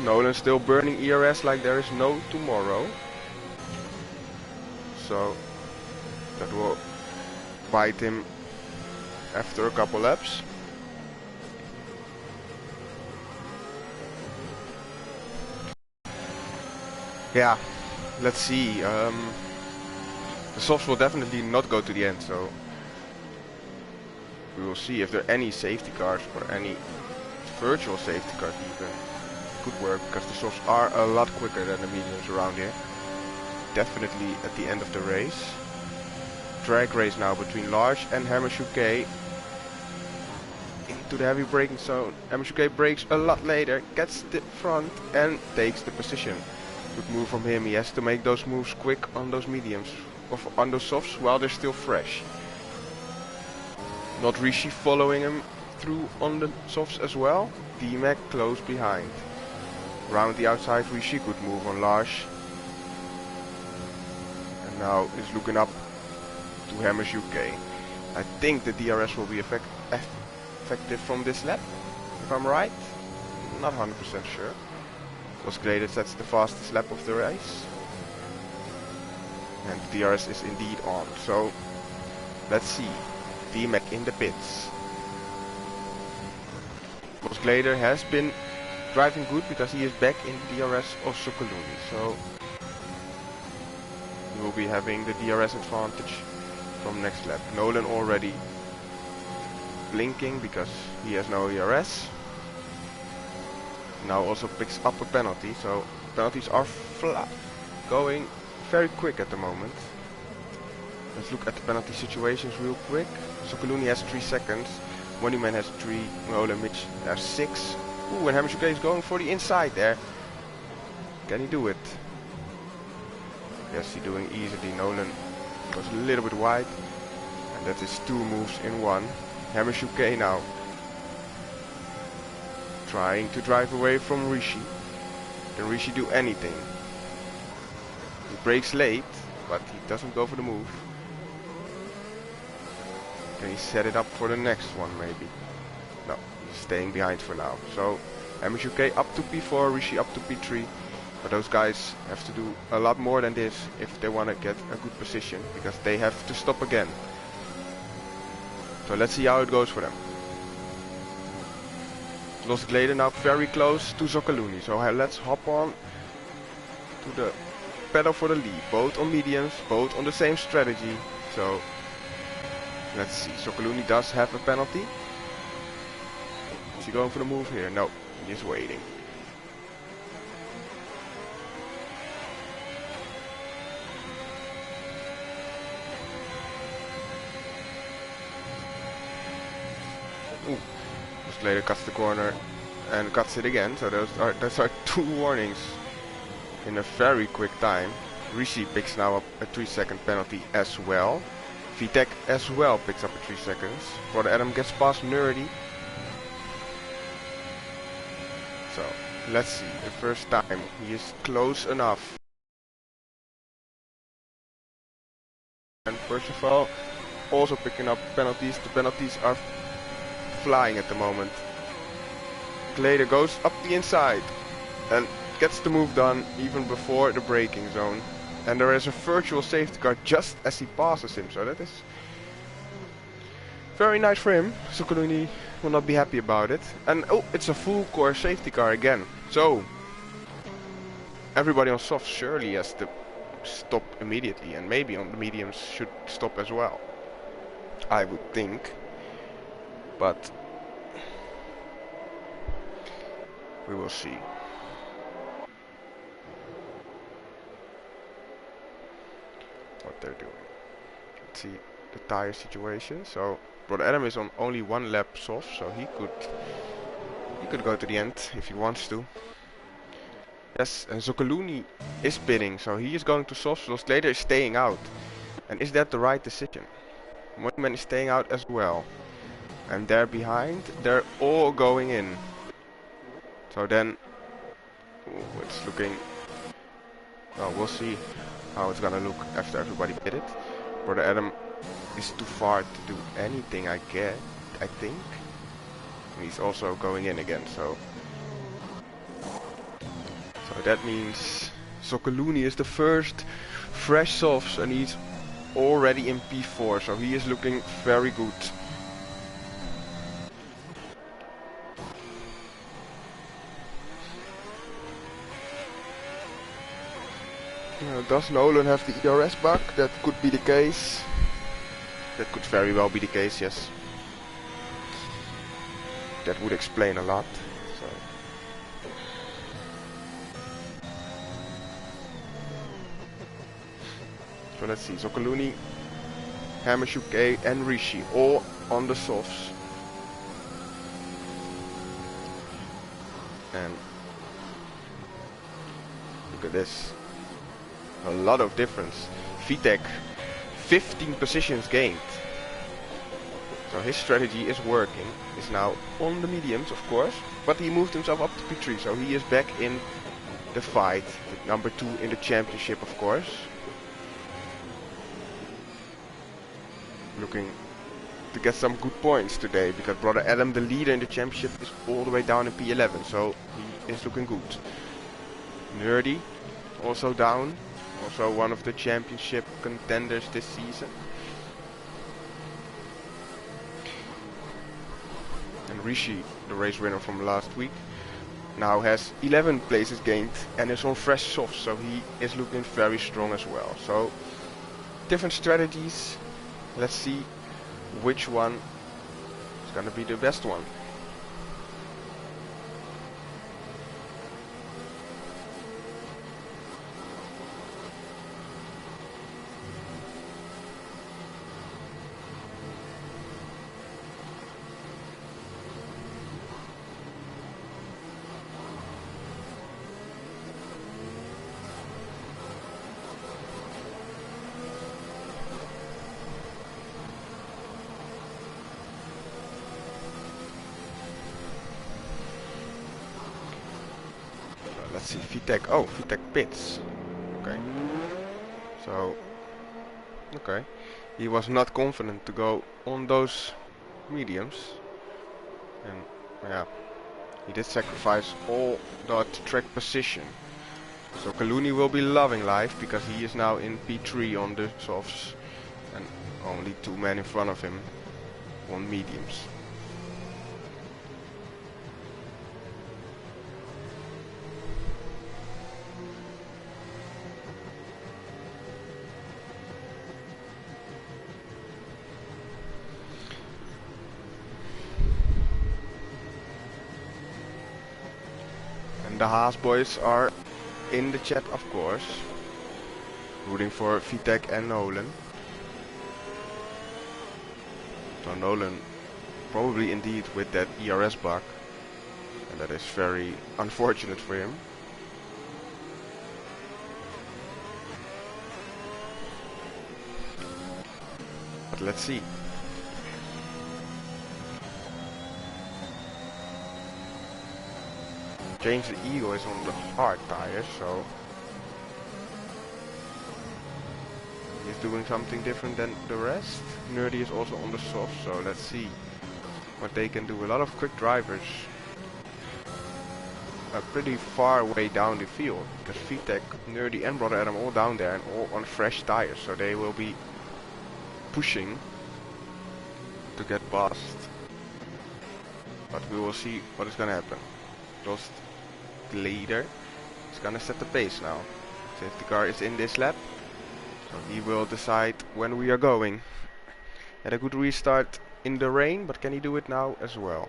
A: Nolan still burning ERS like there is no tomorrow. So that will bite him after a couple laps. Yeah, let's see. The softs will definitely not go to the end, so we will see if there are any safety cars or any virtual safety cars even. Could work because the softs are a lot quicker than the mediums around here. Definitely at the end of the race. Drag race now between Large and Hammershoek. Into the heavy braking zone. Hammershoek brakes a lot later, gets the front and takes the position. Good move from him. He has to make those moves quick on those mediums, or on those softs while they're still fresh. Not Rishi following him through on the softs as well. D-Mac close behind. Round the outside, Rishi, good move on Lars. And now is looking up to Hammershoek. I think the DRS will be effective from this lap, if I'm right. Not 100% sure. Was graded, that's the fastest lap of the race. And the DRS is indeed on. So let's see. D-Mac in the pits. Bos Glader has been driving good because he is back in the DRS of Sokoluni. So he will be having the DRS advantage from next lap. Nolan already blinking because he has no ERS. Now also picks up a penalty, so penalties are going very quick at the moment. Let's look at the penalty situations real quick. Sokoluni has 3 seconds, Monument has 3, Nolan Mitch has 6. Ooh, and Hammershoek is going for the inside there. Can he do it? Yes, he's doing easily. Nolan goes a little bit wide, and that is 2 moves in 1. Hammershoek now trying to drive away from Rishi. Can Rishi do anything? He brakes late, but he doesn't go for the move. Can he set it up for the next one maybe? No, he's staying behind for now. So Hammershoek up to P4, Rishi up to P3. But those guys have to do a lot more than this if they want to get a good position, because they have to stop again. So let's see how it goes for them. Los Glader now very close to Sokoluni. So let's hop on to the pedal for the lead. Both on mediums, both on the same strategy. So let's see. Sokoluni does have a penalty. Is he going for the move here? No, he's waiting. Ooh, just later cuts the corner and cuts it again. So those are 2 warnings in a very quick time. Rishi picks now up a 3-second penalty as well. Vitek as well picks up a 3 seconds. Brother Adam gets past Nerdy. So let's see, the first time he is close enough. And Percival also picking up penalties. The penalties are flying at the moment. Glader goes up the inside and gets the move done even before the braking zone. And there is a virtual safety car just as he passes him, so that is very nice for him. Sokoluni will not be happy about it. And oh, it's a full core safety car again. So everybody on soft surely has to stop immediately, and maybe on the mediums should stop as well, I would think. But we will see. What they're doing. Let's see the tire situation. So Brother Adam is on only 1 lap soft, so he could go to the end if he wants to. Yes, and Zokoluni is pitting, so he is going to soft. Slater is staying out. And is that the right decision? Monument is staying out as well. And they're behind, they're all going in. So then, it's looking, well, we'll see how it's gonna look after everybody pitted. Brother Adam is too far to do anything, I think. And he's also going in again, so that means Sokoluni is the first fresh softs, and he's already in P4, so he is looking very good. Does Nolan have the ERS bug? That could be the case. That could very well be the case, yes. That would explain a lot. So let's see, Zokoluni, Hammershook and Rishi all on the softs. And look at this. A lot of difference. Vitek, 15 positions gained. So his strategy is working. He's now on the mediums, of course, but he moved himself up to P3, so he is back in the fight. With number 2 in the championship, of course. Looking to get some good points today, because Brother Adam, the leader in the championship, is all the way down in P11, so he is looking good. Nerdy, also down. Also one of the championship contenders this season. And Rishi, the race winner from last week, now has 11 places gained and is on fresh softs, so he is looking very strong as well. So different strategies. Let's see which one is gonna be the best one. Let's see, Vitek. Oh, Vitek pits. Okay. So, okay. He was not confident to go on those mediums. And, yeah, he did sacrifice all that track position. So Kaluni will be loving life, because he is now in P3 on the softs. And only 2 men in front of him on mediums. the Haas boys are in the chat, of course, rooting for Vitek and Nolan. So Nolan probably indeed with that ERS bug, and that is very unfortunate for him. But let's see. James the Eagle is on the hard tires, so he's doing something different than the rest. Nerdy is also on the soft, so let's see what they can do. A lot of quick drivers are pretty far way down the field, because Vitek, Nerdy and Brother Adam all down there and all on fresh tires, so they will be pushing to get past. But we will see what is gonna happen. Lost the leader is gonna set the pace now. Safety car is in this lap, so he will decide when we are going. Had a good restart in the rain, but can he do it now as well?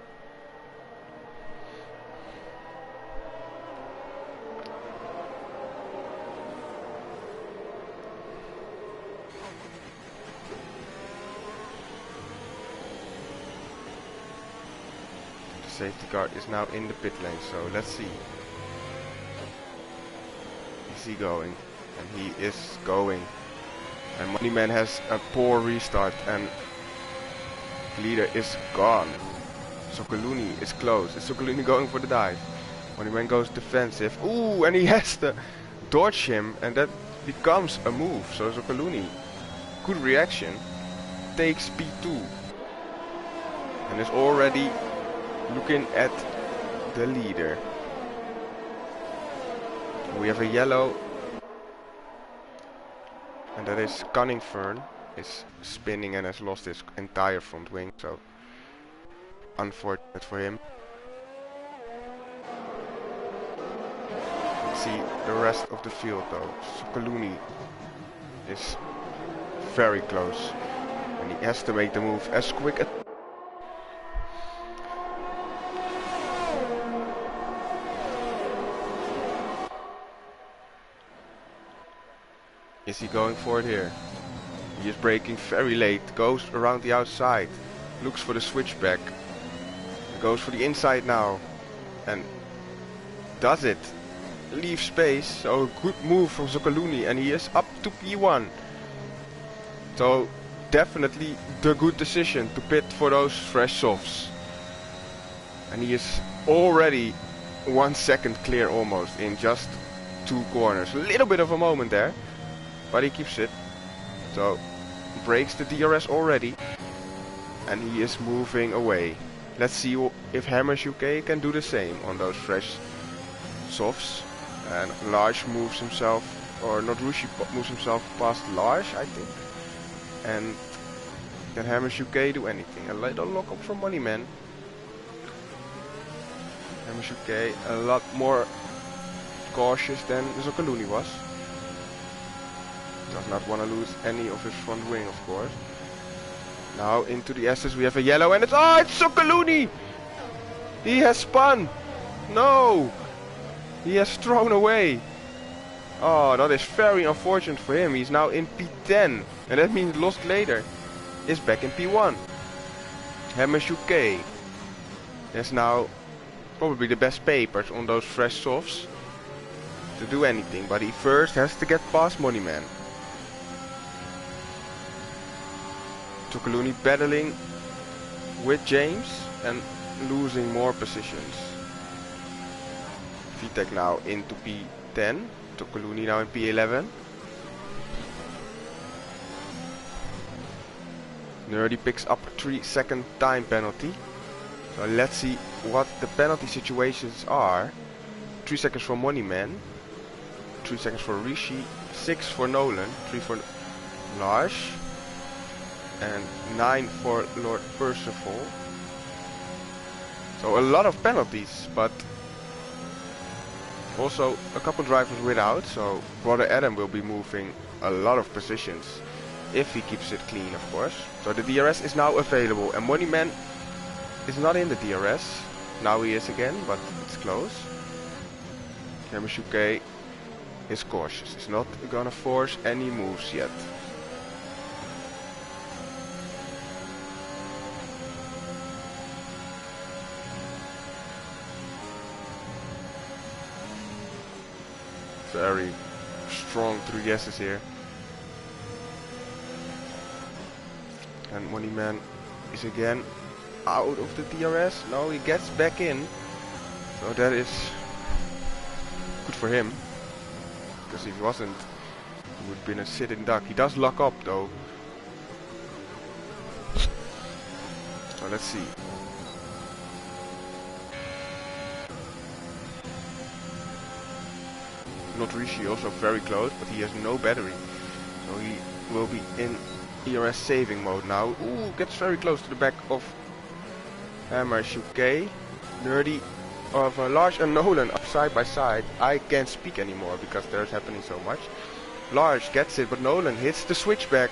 A: Safety car is now in the pit lane, so let's see. Is he going? And he is going. And Moneyman has a poor restart and leader is gone. Sokoluni is close. Is Sokoluni going for the dive? Moneyman goes defensive. Ooh, and he has to dodge him, and that becomes a move. So Sokoluni, good reaction, takes P2 and is already looking at the leader. We have a yellow, and that is Cunningfern is spinning and has lost his entire front wing, so unfortunate for him. Let's see the rest of the field though. Sokoluni is very close, and he has to make the move as quick as Is he going for it here? He is braking very late, goes around the outside, looks for the switchback, goes for the inside now, and does it. Leave space, so good move from Sokoluni, and he is up to P1. So definitely the good decision to pit for those fresh softs. And he is already 1 second clear almost in just 2 corners. A little bit of a moment there, but he keeps it. So breaks the DRS already, and he is moving away. Let's see if Hammers UK can do the same on those fresh softs. And Lars moves himself, or not Rushi moves himself past Lars, I think. And can Hammers UK do anything? A little lock up from Moneyman. Hammers UK a lot more cautious than Zokaluni was. Does not want to lose any of his front wing, of course. Now into the S's we have a yellow, and it's Zokaluni! He has spun! No! He has thrown away. Oh, that is very unfortunate for him. He's now in P10, and that means Lost Later is back in P1. Hammers UK has now probably the best papers on those fresh softs to do anything, but he first has to get past Moneyman. Zokaluni battling with James and losing more positions. Vitek now into P10, Zokaluni now in P11. Nerdy picks up a 3-second time penalty. So let's see what the penalty situations are. 3 seconds for Moneyman, 3 seconds for Rishi, 6 for Nolan, 3 for Lars, and 9 for Lord Percival. So a lot of penalties, but also a couple drivers without, so Brother Adam will be moving a lot of positions if he keeps it clean, of course. So the DRS is now available, and Moneyman is not in the DRS. Now he is again, but it's close. Yamasuke is cautious. He's not gonna force any moves yet. Very strong 3S's here. And Moneyman is again out of the DRS. No, he gets back in. So that is good for him. Because if he wasn't, he would have been a sitting duck. He does lock up though. So let's see. Not Rishi, also very close, but he has no battery. So he will be in ERS saving mode now. Ooh, gets very close to the back of Yamasuke. Nerdy of Large and Nolan up side by side. I can't speak anymore because there's happening so much. Large gets it, but Nolan hits the switchback.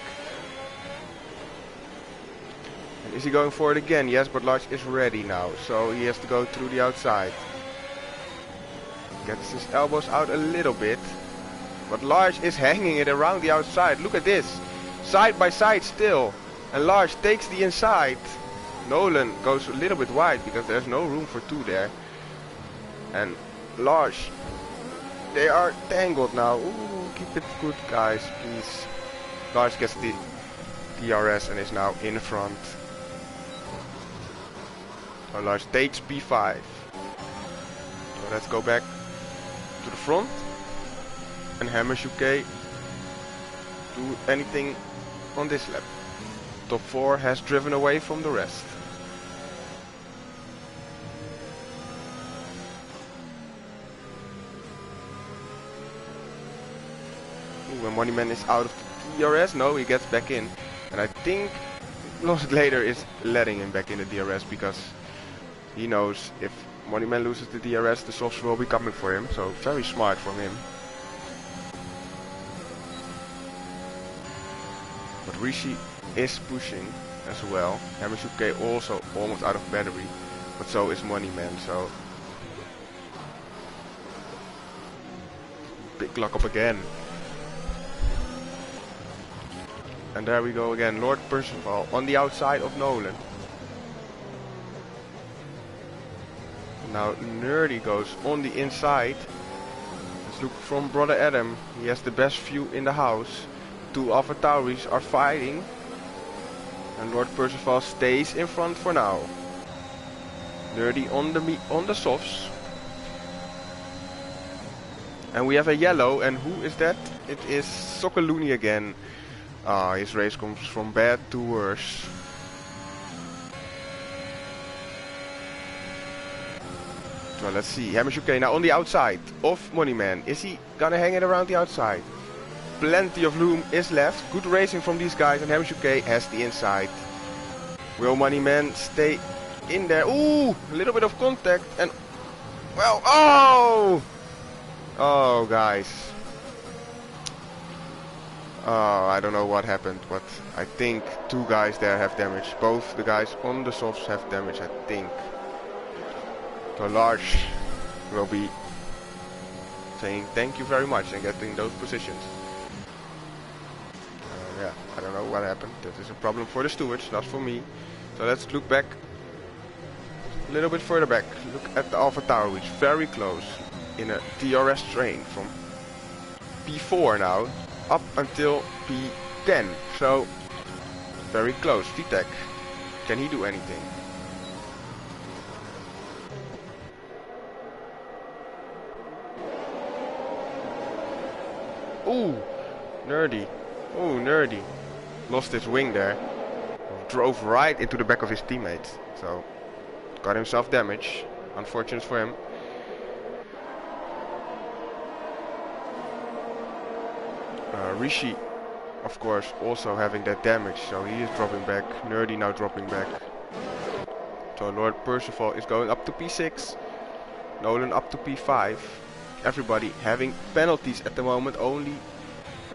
A: And is he going for it again? Yes, but Large is ready now, so he has to go through the outside. Gets his elbows out a little bit, but Large is hanging it around the outside. Look at this, side by side still, and Large takes the inside. Nolan goes a little bit wide because there's no room for two there, and Large, they are tangled now. Ooh, keep it good, guys, please. Large gets the DRS and is now in front. So Large takes P5. So let's go back to the front, and Yamasuke do anything on this lap. Top 4 has driven away from the rest. Ooh, and Moneyman is out of the DRS. No, he gets back in, and I think Lost Later is letting him back in the DRS because he knows if Moneyman loses the DRS, the softs will be coming for him, so very smart from him. But Rishi is pushing as well. Yamasuke also almost out of battery, but so is Moneyman, so big lock up again. And there we go again, Lord Percival on the outside of Nolan. Now Nerdy goes on the inside. Let's look from Brother Adam. He has the best view in the house. Two Alpha Tauris are fighting, and Lord Percival stays in front for now. Nerdy on the softs. And we have a yellow, and who is that? It is Sokoluni again. Ah, his race comes from bad to worse. Well, let's see. Yamasuke now on the outside of Moneyman. Is he gonna hang it around the outside? Plenty of room is left. Good racing from these guys, and Yamasuke has the inside. Will Moneyman stay in there? Ooh, a little bit of contact, and well, oh guys. Oh, I don't know what happened, but I think two guys there have damage. Both the guys on the softs have damage, I think. So Large will be saying thank you very much and getting those positions. Yeah, I don't know what happened. That is a problem for the stewards, not for me. So let's look back a little bit further back. Look at the Alpha Tower, which is very close in a DRS train from P4 now up until P10. So very close. VTech, can he do anything? Ooh, Nerdy. Ooh, Nerdy. Lost his wing there. Drove right into the back of his teammates. So, got himself damage. Unfortunate for him. Rishi, of course, also having that damage. So he is dropping back. Nerdy now dropping back. So Lord Percival is going up to P6. Nolan up to P5. Everybody having penalties at the moment. Only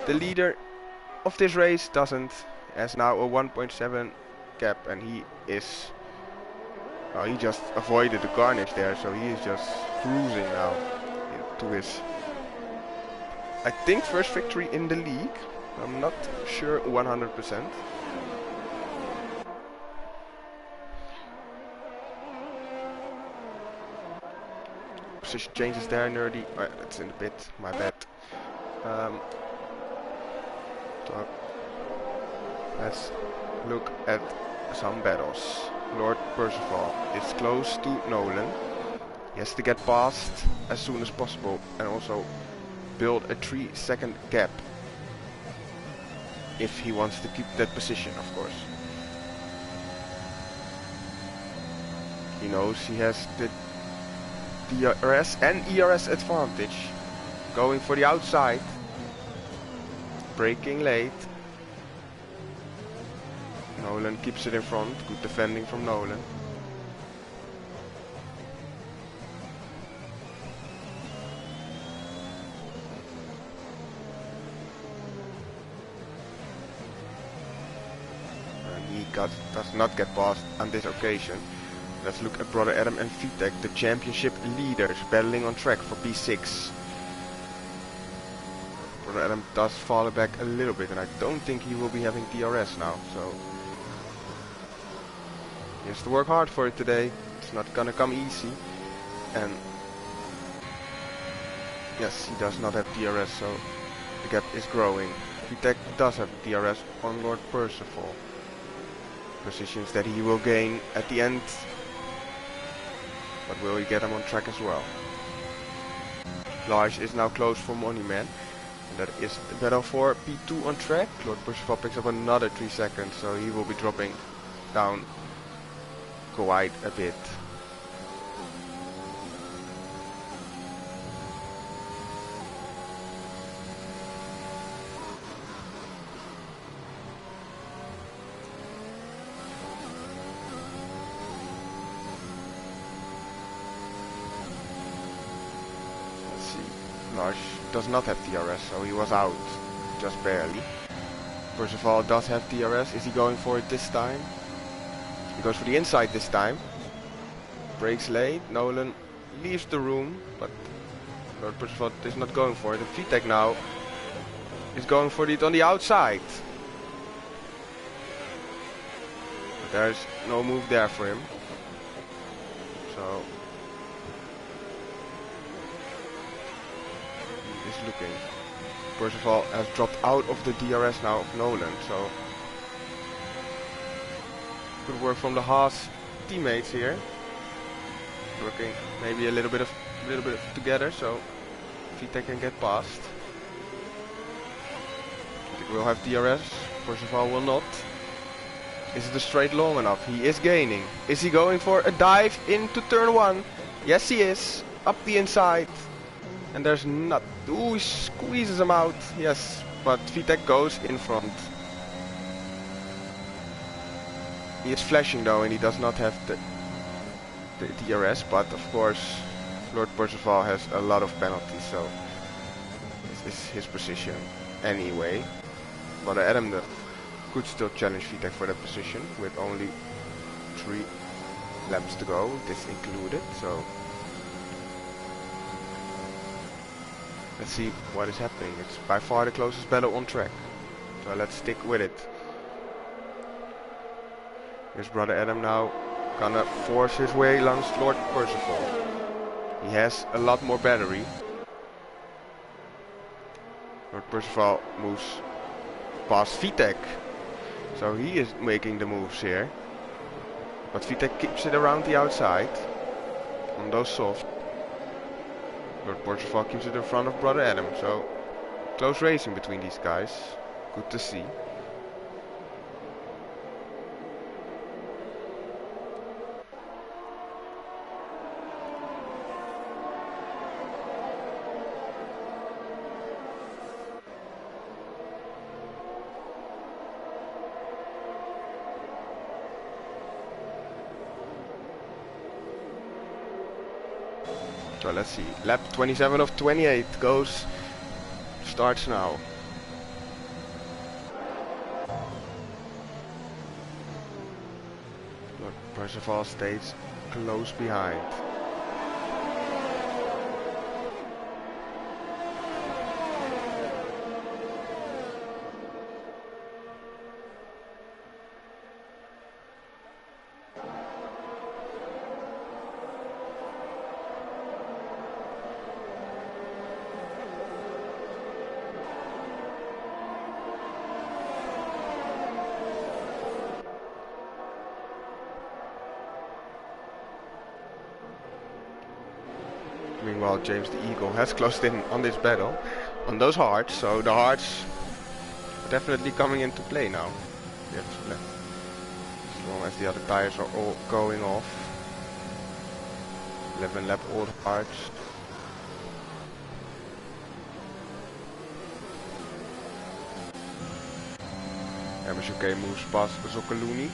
A: the leader of this race doesn't. Has now a 1.7 cap, and he is he just avoided the carnage there, so he is just cruising now to his, I think, first victory in the league. I'm not sure 100%. Position changes there, nerdy. Oh, yeah, that's in the pit, my bad. So let's look at some battles. Lord Percival is close to Nolan. He has to get past as soon as possible and also build a 3-second gap if he wants to keep that position, of course. He knows he has the DRS and ERS advantage. Going for the outside. Braking late. Nolan keeps it in front. Good defending from Nolan. He does not get past on this occasion. Let's look at Brother Adam and Vitek, the championship leaders, battling on track for P6. Brother Adam does fall back a little bit, and I don't think he will be having DRS now, so he has to work hard for it today. It's not gonna come easy. And yes, he does not have DRS, so the gap is growing. Vitek does have DRS on Lord Percival. Positions that he will gain at the end. But will he get him on track as well? Lars is now close for Moneyman. And that is the battle for P2 on track. Lord Percival picks up another 3 seconds, so he will be dropping down quite a bit. Lars does not have DRS, so he was out just barely. Percival does have DRS. Is he going for it this time? He goes for the inside this time. Brakes late. Nolan leaves the room, but Lord Percival is not going for it. And Vitek now is going for it on the outside. But there's no move there for him. So is looking. Percival has dropped out of the DRS now of Nolan, so good work from the Haas teammates here. Working maybe a little bit together, so Vitek can get past. Vitek will have DRS. Percival will not. Is the straight long enough? He is gaining. Is he going for a dive into turn 1? Yes, he is. Up the inside. And there's not. Ooh, he squeezes him out. Yes, but Vitek goes in front. He is flashing though, and he does not have the DRS. But of course, Lord Percival has a lot of penalties, so this is his position anyway. But Adam could still challenge Vitek for that position with only 3 laps to go, this included. So let's see what is happening. It's by far the closest battle on track. So let's stick with it. Here's Brother Adam now gonna force his way against Lord Percival. He has a lot more battery. Lord Percival moves past Vitek. So he is making the moves here. But Vitek keeps it around the outside. On those soft. Lord Percival keeps it in front of Brother Adam, so close racing between these guys. Good to see. So let's see, lap 27 of 28 starts now. Lord Percival stays close behind. Meanwhile, James the Eagle has closed in on this battle, on those hearts, so the hearts are definitely coming into play now. Yes, as long as the other tires are all going off. 11 lap old hearts. MSUK moves past Zoccoluni.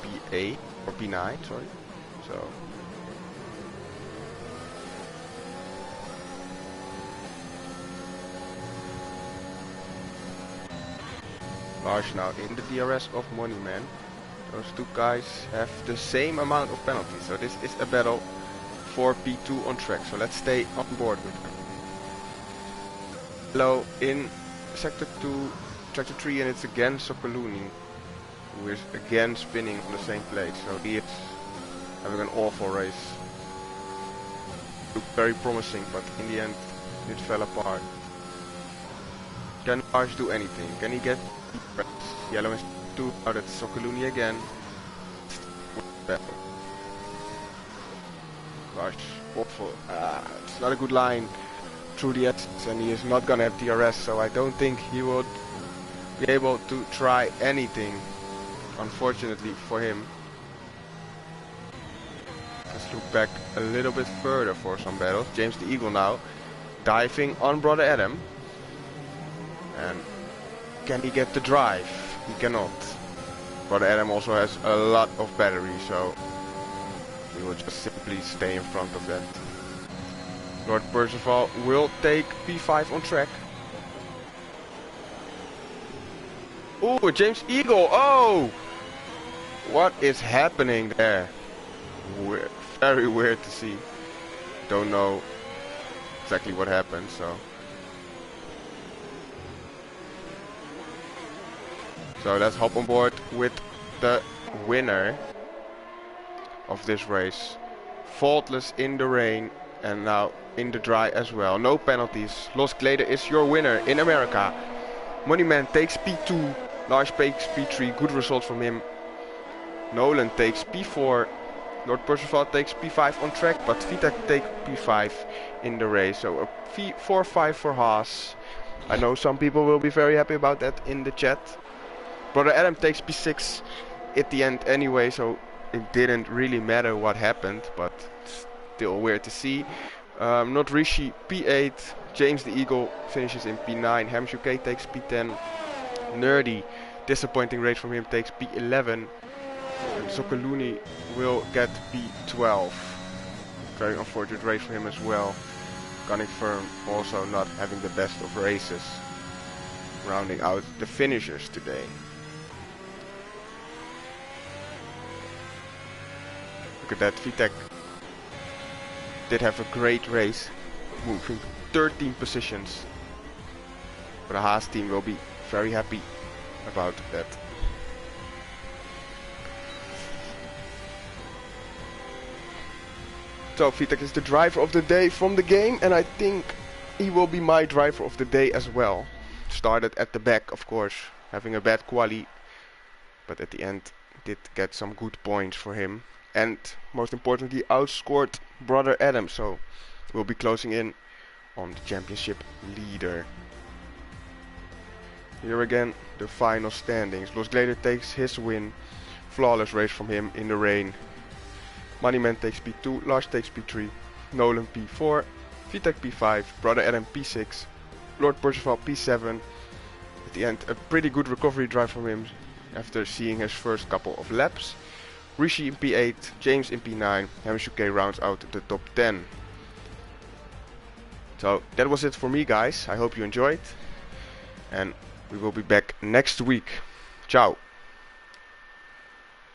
A: P8 or P9, sorry. So Lars now in the DRS of Moneyman. Those two guys have the same amount of penalties, so this is a battle for P2 on track. So let's stay on board with them. Hello in sector 2, tractor 3, and it's again Zoccoluni, who is again spinning on the same place. So he is having an awful race. Looked very promising, but in the end it fell apart. Can Lars do anything? Can he get yellow is 2? Now that's Zoccoluni again. Lars, awful. It's not a good line through the exits, and he is not gonna have DRS, so I don't think he will be able to try anything, unfortunately for him. Let's look back a little bit further for some battles. James the Eagle now diving on Brother Adam, and can he get the drive? He cannot. Brother Adam also has a lot of battery, so he will just simply stay in front of that. Lord Percival will take P5 on track. Oh, James Eagle! Oh! What is happening there? Weird. Very weird to see. Don't know exactly what happened, so. So let's hop on board with the winner of this race. Faultless in the rain and now in the dry as well. No penalties. Los Glader is your winner in America. Moneyman takes P2. Lars takes P3. Good results from him. Nolan takes P4. Lord Percival takes P5 on track, but Vitek takes P5 in the race. So a 4-5 for Haas. I know some people will be very happy about that in the chat. Brother Adam takes P6 at the end anyway, so it didn't really matter what happened, but still weird to see. Not Rishi P8, James the Eagle finishes in P9, Hams UK takes P10, Nerdy, disappointing race from him, takes P11, and Zoccoluni will get P12. Very unfortunate race for him as well. Gunning Firm also not having the best of races, rounding out the finishers today. Look at that, Vitek did have a great race, moving 13 positions. But the Haas team will be very happy about that. So Vitek is the driver of the day from the game, and I think he will be my driver of the day as well. Started at the back, of course, having a bad quali, but at the end did get some good points for him. And most importantly, outscored Brother Adam, so we'll be closing in on the championship leader. Here again, the final standings. Los Glader takes his win. Flawless race from him in the rain. Moneyman takes P2, Lars takes P3, Nolan P4, Vitek P5, Brother Adam P6, Lord Percival P7. At the end, a pretty good recovery drive from him after seeing his first couple of laps. Rishi in P8, James in P9, Hamish UK rounds out the top 10. So that was it for me, guys. I hope you enjoyed, and we will be back next week. Ciao.